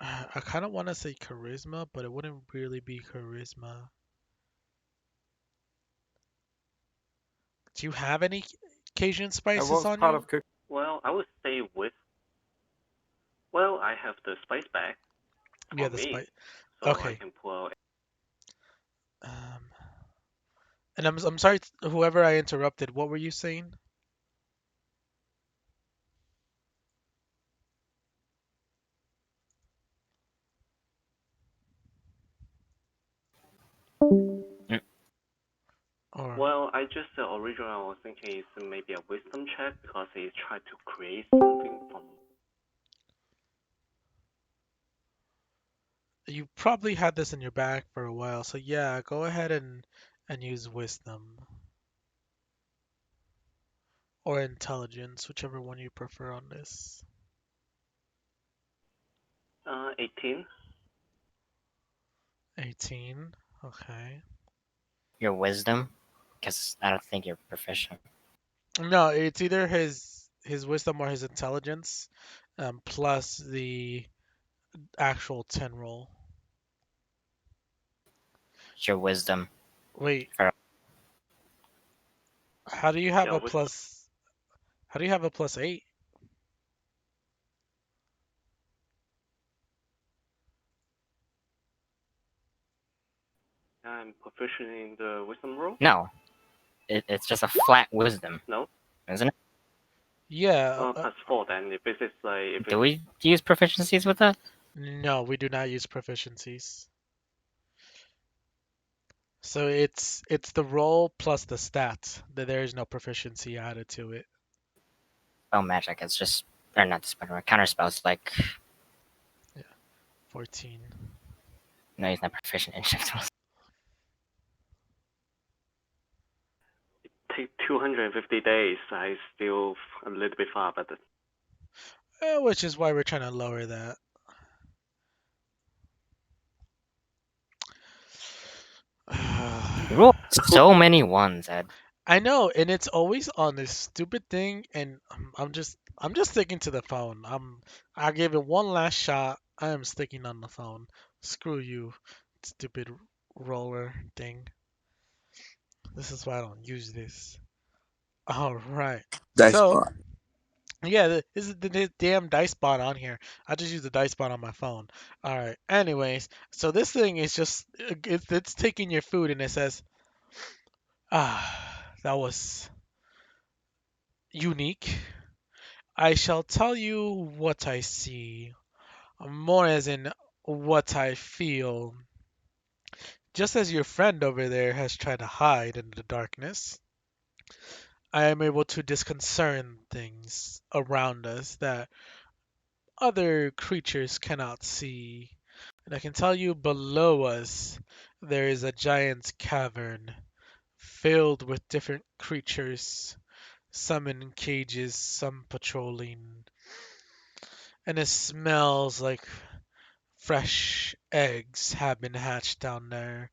I kind of want to say charisma, but it wouldn't really be charisma. Do you have any Cajun spices What's on part you? of cooking? Well, I would say with, well, I have the spice bag Yeah, on the me, spice. so I Okay. can pull out. Um, and I'm sorry, whoever I interrupted. What were you saying? Mm, Or Well, I just originally I was thinking it's maybe a wisdom check because he's trying to create something from. you probably had this in your bag for a while, so yeah, go ahead and use wisdom or intelligence, whichever one you prefer on this. 18. 18. Okay. your wisdom, because I don't think you're proficient. No, it's either his wisdom or his intelligence, plus the actual 10 roll. It's your wisdom. Wait, For how do you have Yeah, a wisdom. plus? How do you have a plus 8? I'm proficient in the wisdom roll. no, it's just a flat wisdom, No, isn't it? Yeah. plus 4 then. If it's like if Do it's we use proficiencies with that? No, we do not use proficiencies. So it's the roll plus the stat. There is no proficiency added to it. Oh, magic. It's just or not spell counter spells. Like 14. no, he's not proficient in shift spells. take 250 days, I still a little bit far, but Which is why we're trying to lower that. You rolled so many ones, Ed. I know, and it's always on this stupid thing, and I'm just sticking to the phone. I gave it one last shot. I am sticking on the phone. Screw you, stupid roller thing. This is why I don't use this. All right. Dice So bar. yeah, this is the damn dice bot on here. I just use the dice bot on my phone. All right. Anyways, so this thing is just it's taking your food and it says, that was unique. I shall tell you what I see, more as in what I feel. Just as your friend over there has tried to hide in the darkness, I am able to discern things around us that other creatures cannot see. And I can tell you below us there is a giant's cavern filled with different creatures, some in cages, some patrolling, and it smells like fresh eggs have been hatched down there.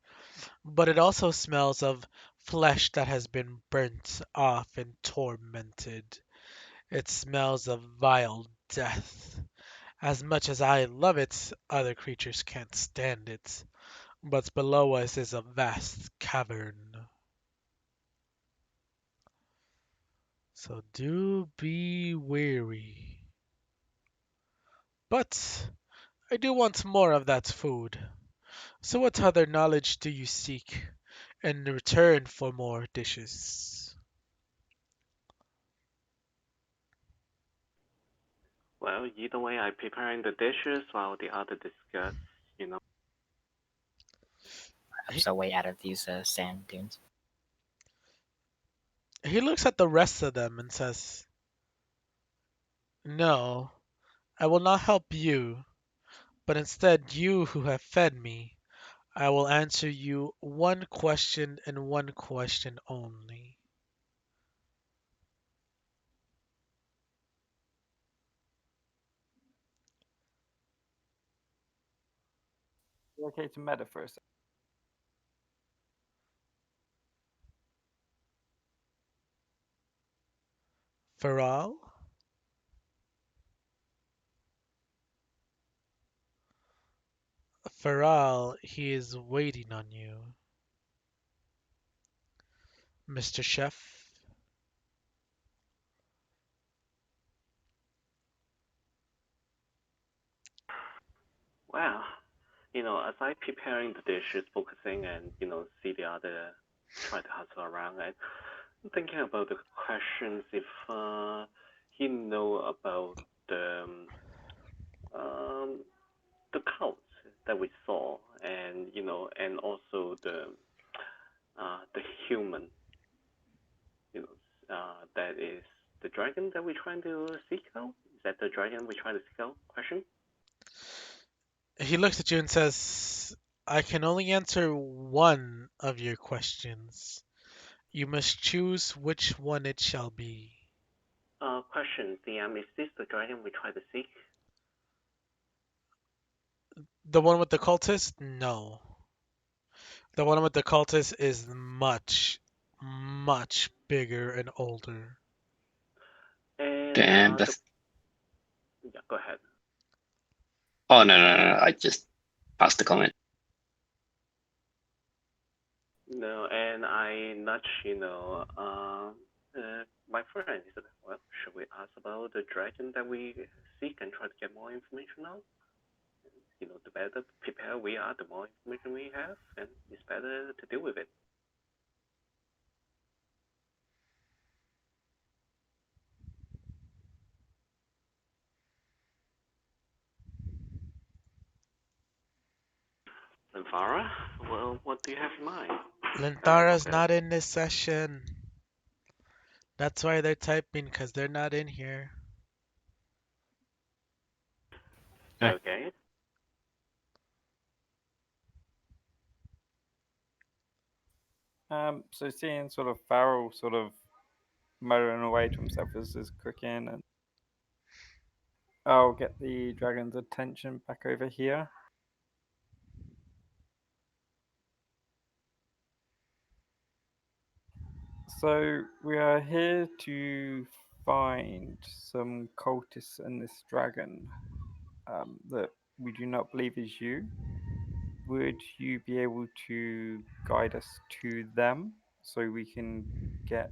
But it also smells of flesh that has been burnt off and tormented. It smells of vile death. As much as I love it, other creatures can't stand it. But below us is a vast cavern. So do be wary. But I do want more of that food. So what other knowledge do you seek in return for more dishes? Well, either way, I preparing the dishes while the other discuss, you know. He, Perhaps a way out of these sand dunes. he looks at the rest of them and says, "No, I will not help you, but instead you who have fed me, I will answer you one question and one question only. Okay, to meta for a second. Faral? Faral, he is waiting on you. Mr. Chef, Well, as I preparing the dishes, focusing and see the other try to hustle around and thinking about the questions if he know about the um, the cows that we saw, and and also the human, that is the dragon that we're trying to seek out. Is that the dragon we're trying to seek out? Question. he looks at you and says, I can only answer one of your questions. You must choose which one it shall be. Question. DM. Is this the dragon we try to seek? The one with the cultist? No. The one with the cultist is much, much bigger and older. And Damn, the that's. yeah, go ahead. Oh, no, no, no. I just passed the comment. No, and I nudge, my friend. He said, "Well, should we ask about the dragon that we seek and try to get more information out? The better prepared we are, the more information we have, and it's better to deal with it." And Farah, well, what do you have in mind? Lintara's Okay. not in this session. That's why they're typing, because they're not in here. Eh, Okay. So seeing sort of Farrell sort of muttering away to himself as he's cooking, and I'll get the dragon's attention back over here. So we are here to find some cultists in this dragon that we do not believe is you. Would you be able to guide us to them so we can get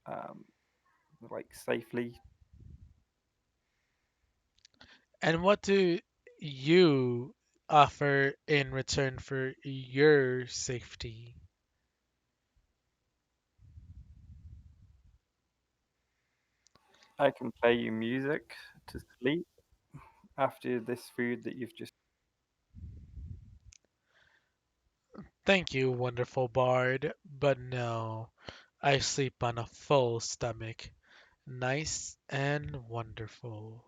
um, like safely? And what do you offer in return for your safety? I can play you music to sleep after this food that you've just. Thank you, wonderful bard, but no, I sleep on a full stomach. Nice and wonderful.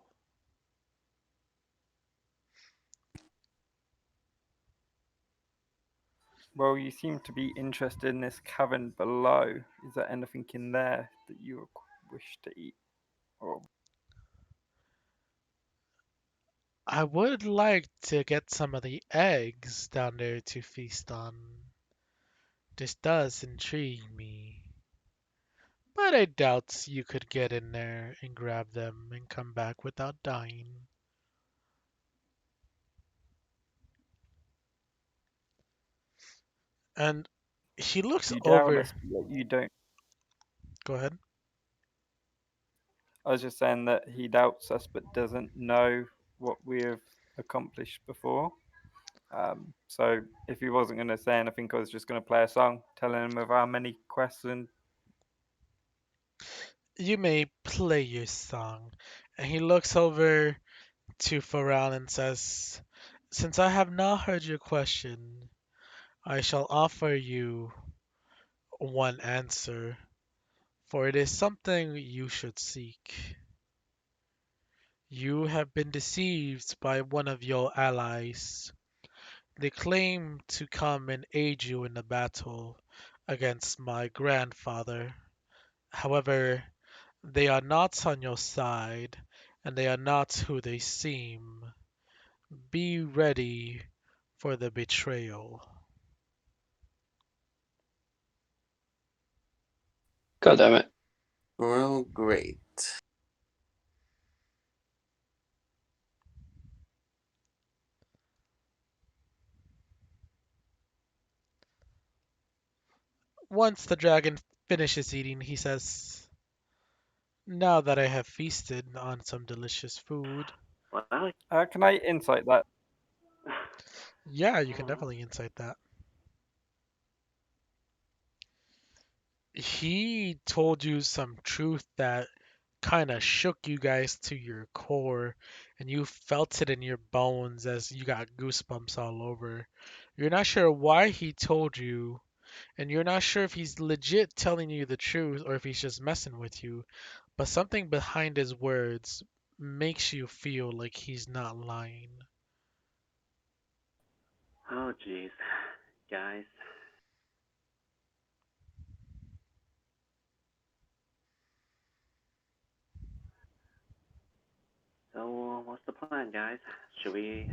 Well, you seem to be interested in this cavern below. Is there anything in there that you wish to eat? Or I would like to get some of the eggs down there to feast on. This does intrigue me. But I doubt you could get in there and grab them and come back without dying. And he looks you doubt over. us, but you don't. Go ahead. I was just saying that he doubts us, but doesn't know what we've accomplished before. So if he wasn't going to say anything, I was just going to play a song telling him of our many quests. And You may play your song. And he looks over to Pharrell and says, since I have not heard your question, I shall offer you one answer, for it is something you should seek. You have been deceived by one of your allies. They claim to come and aid you in the battle against my grandfather. However, they are not on your side, and they are not who they seem. Be ready for the betrayal. God damn it. Well, great. Once the dragon finishes eating, he says, now that I have feasted on some delicious food, Well, can I insight that? yeah, you can definitely insight that. He told you some truth that kind of shook you guys to your core, and you felt it in your bones as you got goosebumps all over. You're not sure why he told you, and you're not sure if he's legit telling you the truth or if he's just messing with you, but something behind his words makes you feel like he's not lying. oh jeez, guys. So what's the plan, guys? Should we?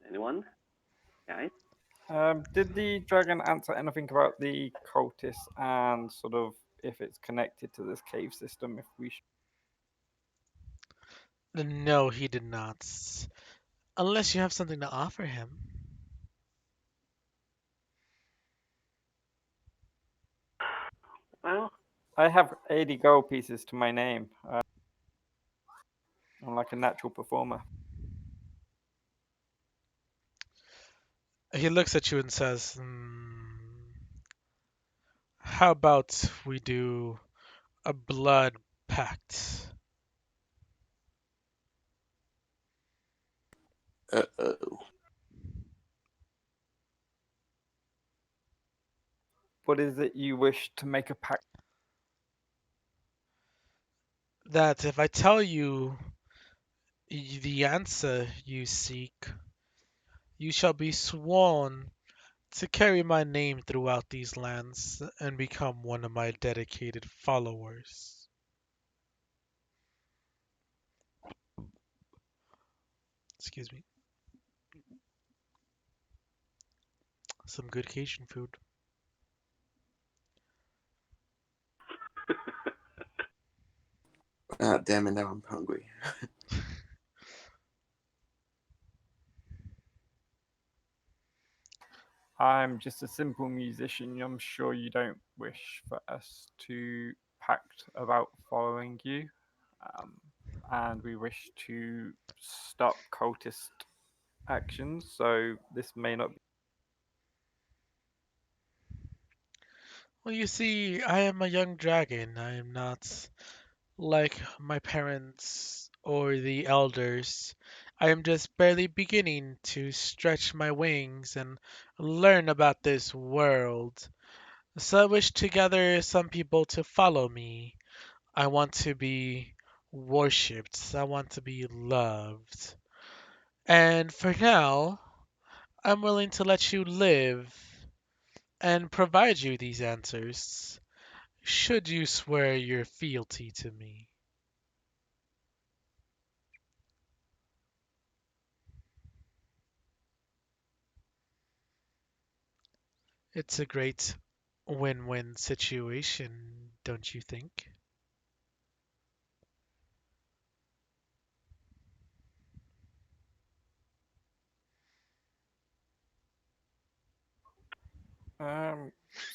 Anyone, guys? Did the dragon answer anything about the cultists and sort of if it's connected to this cave system? If we No, he did not. Unless you have something to offer him. Well, I have 80 gold pieces to my name. I'm like a natural performer. He looks at you and says, how about we do a blood pact? Uh-oh. What is it you wish to make a pact? That if I tell you the answer you seek, you shall be sworn to carry my name throughout these lands and become one of my dedicated followers. Excuse me. Some good Cajun food. Ah, damn it, now I'm hungry. I'm just a simple musician. I'm sure you don't wish for us to pact about following you. Um, and we wish to stop cultist actions, so this may not be. Well, you see, I am a young dragon. I am not like my parents or the elders. I am just barely beginning to stretch my wings and learn about this world. So I wish to gather some people to follow me. I want to be worshipped. I want to be loved. And for now, I'm willing to let you live and provide you these answers, should you swear your fealty to me. It's a great win-win situation, don't you think?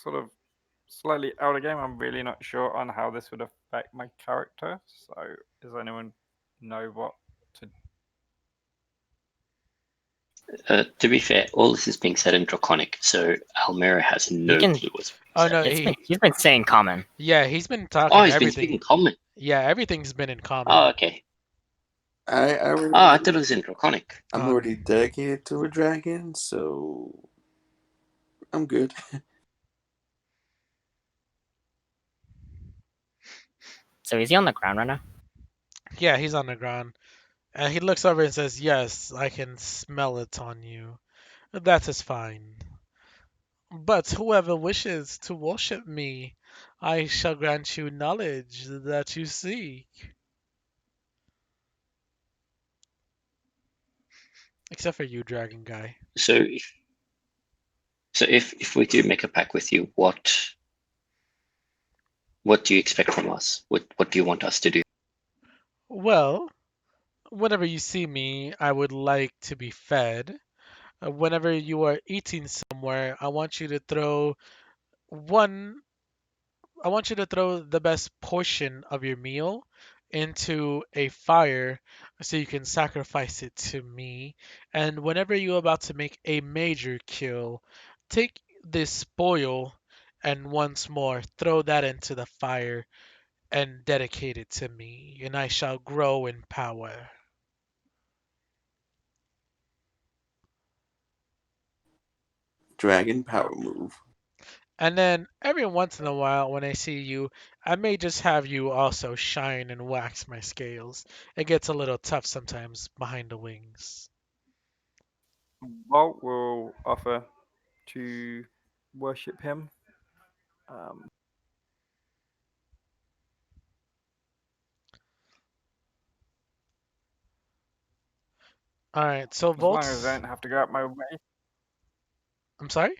Sort of slightly out of game. I'm really not sure on how this would affect my character. So, does anyone know what to? To be fair, all this is being said in Draconic, so Almera has You no can. clue what's being Oh said. no, It's been. He's been saying common. yeah, he's been Oh, talking he's been speaking everything. common. Yeah, everything's been in Oh, common. okay. I Oh, I already, thought it was in Draconic. I'm Oh, already dedicated to a dragon, so I'm good. So is he on the ground right now? yeah, he's on the ground. And he looks over and says, "Yes, I can smell it on you. That is fine. But whoever wishes to worship me, I shall grant you knowledge that you seek." Except for you, dragon guy. So, if we do make a pact with you, what do you expect from us? What do you want us to do? Well, whenever you see me, I would like to be fed. Whenever you are eating somewhere, one I want you to throw the best portion of your meal into a fire so you can sacrifice it to me. And whenever you're about to make a major kill, take this spoil and once more throw that into the fire and dedicate it to me, and I shall grow in power. Dragon power move. And then every once in a while, when I see you, I may just have you also shine and wax my scales. It gets a little tough sometimes behind the wings. Walt will offer to worship him. Um, All right, so as long as I Volts, don't have to go out my way. I'm sorry?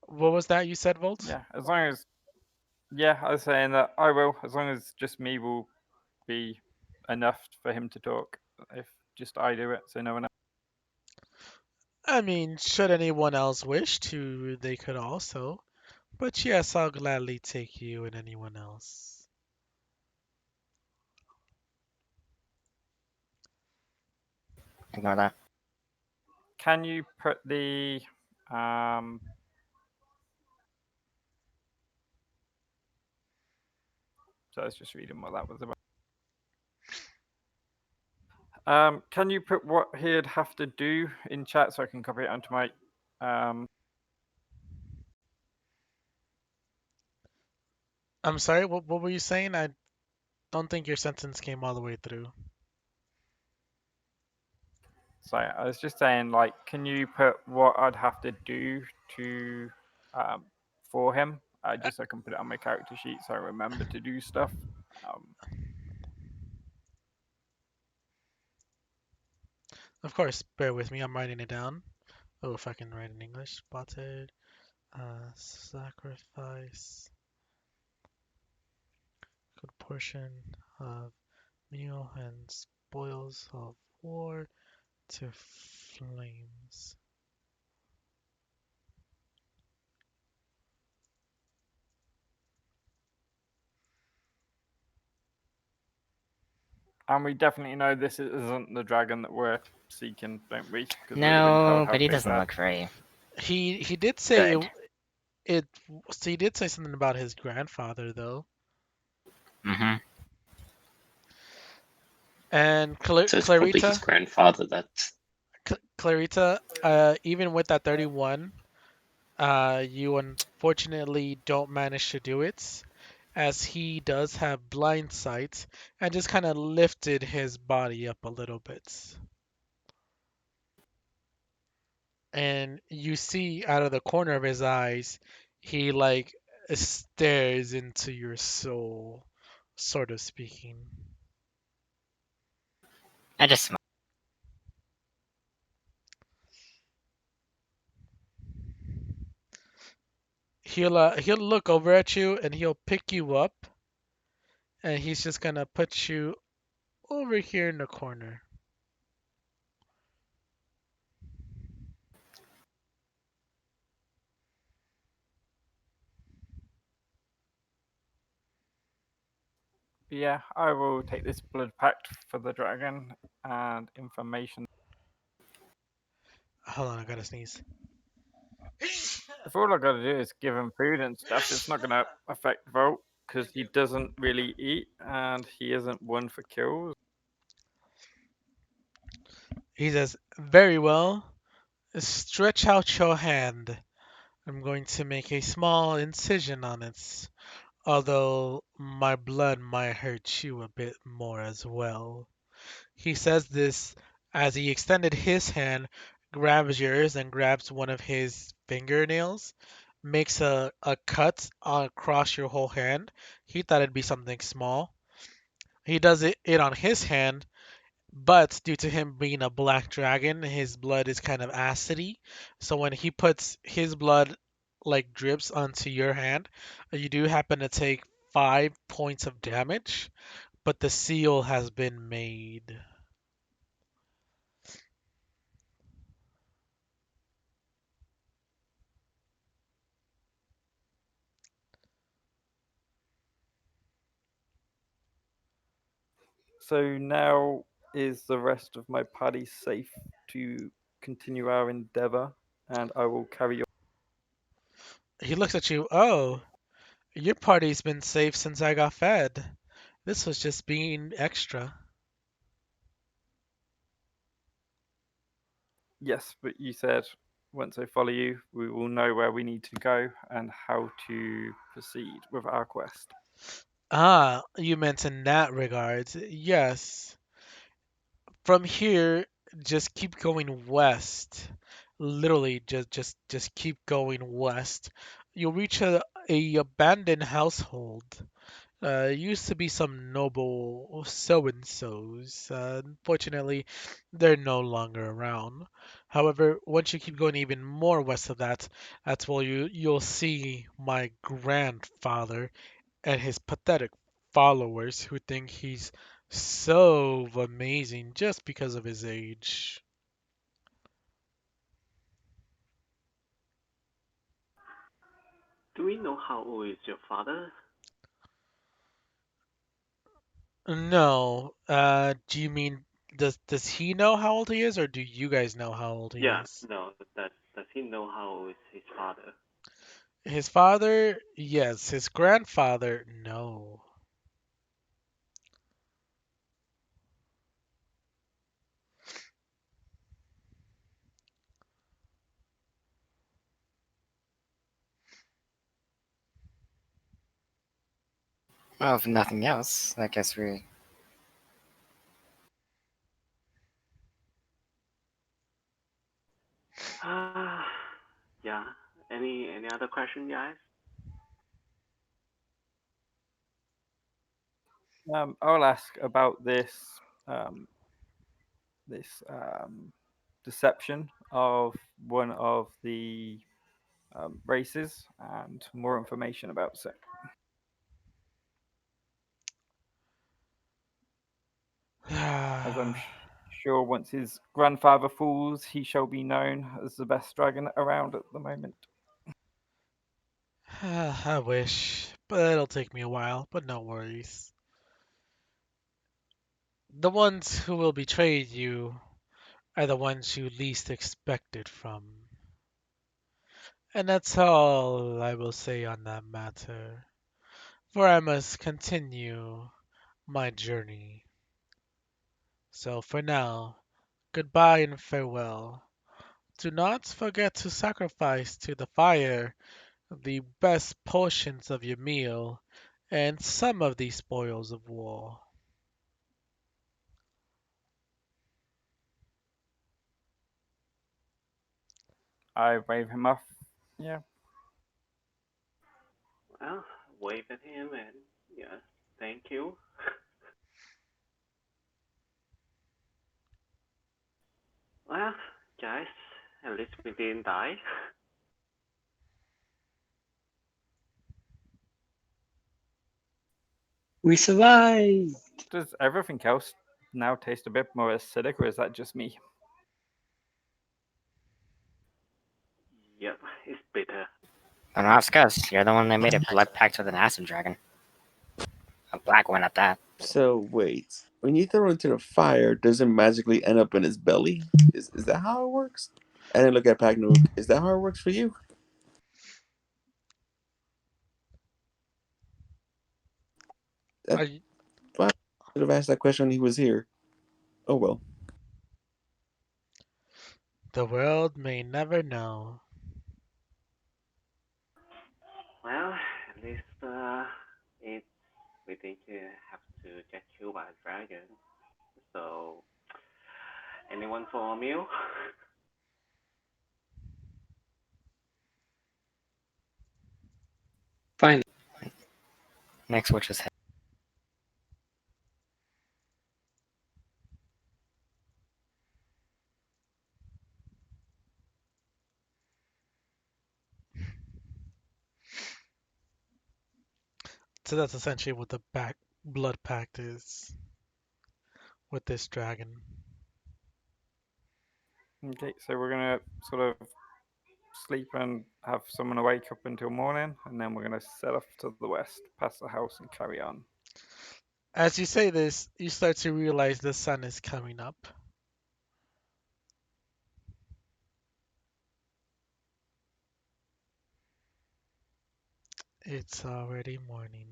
What was that you said, Volts? Yeah, as long as yeah, I was saying that I will. As long as just me will be enough for him to talk. If just I do it, so no one else. I mean, should anyone else wish to, they could also. But yes, I'll gladly take you and anyone else. Ignore that. Can you put the um? So I was just reading what that was about. Can you put what he'd have to do in chat so I can copy it onto my um? I'm sorry, what were you saying? I don't think your sentence came all the way through. So I was just saying, like, can you put what I'd have to do to um for him? Just so I can put it on my character sheet so I remember to do stuff. Um, Of course, bear with me, I'm writing it down. Oh, if I can write in English. Spotted, sacrifice, good portion of meal and spoils of war to flames. and we definitely know this isn't the dragon that we're seeking, don't we? Because we'd have been told No, how but he big doesn't that. look very He did say good. it so he did say something about his grandfather though. Mm-hmm. And So it's probably his Clarita, grandfather that. Clarita, even with that 31, you unfortunately don't manage to do it, as he does have blind sight and just kind of lifted his body up a little bit. And you see out of the corner of his eyes, he like stares into your soul, sort of speaking. I just smile. He'll look over at you and he'll pick you up, and he's just gonna put you over here in the corner. Yeah, I will take this blood pact for the dragon and information. Hold on, I gotta sneeze. If all I gotta do is give him food and stuff, it's not gonna affect Volt because he doesn't really eat and he isn't one for kills. He says, "Very well. Stretch out your hand. I'm going to make a small incision on it, although my blood might hurt you a bit more as well." He says this as he extended his hand, grabs yours, and grabs one of his fingernails, makes a cut across your whole hand. He thought it'd be something small. He does it on his hand, but due to him being a black dragon, his blood is kind of acidy. So when he puts his blood like drips onto your hand, you do happen to take 5 points of damage, but the seal has been made. So now is the rest of my party safe to continue our endeavor, and I will carry on. He looks at you. "Oh, your party's been safe since I got fed. This was just being extra." Yes, but you said once I follow you, we will know where we need to go and how to proceed with our quest. Ah, you meant in that regards. Yes. From here, just keep going west. Literally, just keep going west. You'll reach a abandoned household. Used to be some noble so and so's. Unfortunately, they're no longer around. However, once you keep going even more west of that, that's where you'll see my grandfather and his pathetic followers who think he's so amazing just because of his age. Do we know how old is your father? No, do you mean does he know how old he is, or do you guys know how old he Yeah, is? no. Does he know how old is his father? His father, yes. His grandfather, no. Well, if nothing else, I guess we. Yeah. Any other question, guys? I'll ask about um, this deception of one of the races and more information about it. As I'm sure once his grandfather falls, he shall be known as the best dragon around at the moment. I wish, but it'll take me a while, but no worries. The ones who will betray you are the ones you least expect it from. And that's all I will say on that matter, for I must continue my journey. So for now, goodbye and farewell. Do not forget to sacrifice to the fire the best portions of your meal and some of the spoils of war. I wave him off. Yeah. Well, wave at him and yeah, thank you. Well, guys, at least we didn't die. We survived. Does everything else now taste a bit more acidic, or is that just me? Yep, it's bitter. Don't ask us. You're the one that made a blood pact with an acid dragon. A black one at that. So wait, when you throw it into the fire, does it magically end up in his belly? Is that how it works? And then look at Pagnuk. Is that how it works for you? That I, why I should have asked that question when he was here. Oh well. the world may never know. Well, at least it we didn't have to get killed by a dragon. So, anyone for a meal? Fine. Next witch's head. So that's essentially what the back blood pact is with this dragon. Okay, so we're gonna sort of sleep and have someone wake up until morning, and then we're gonna set off to the west, past the house, and carry on. As you say this, you start to realize the sun is coming up. It's already morning.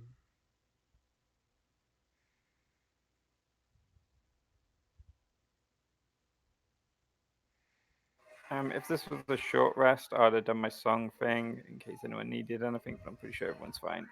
If this was a short rest, I'd have done my song thing in case anyone needed anything, but I'm pretty sure everyone's fine.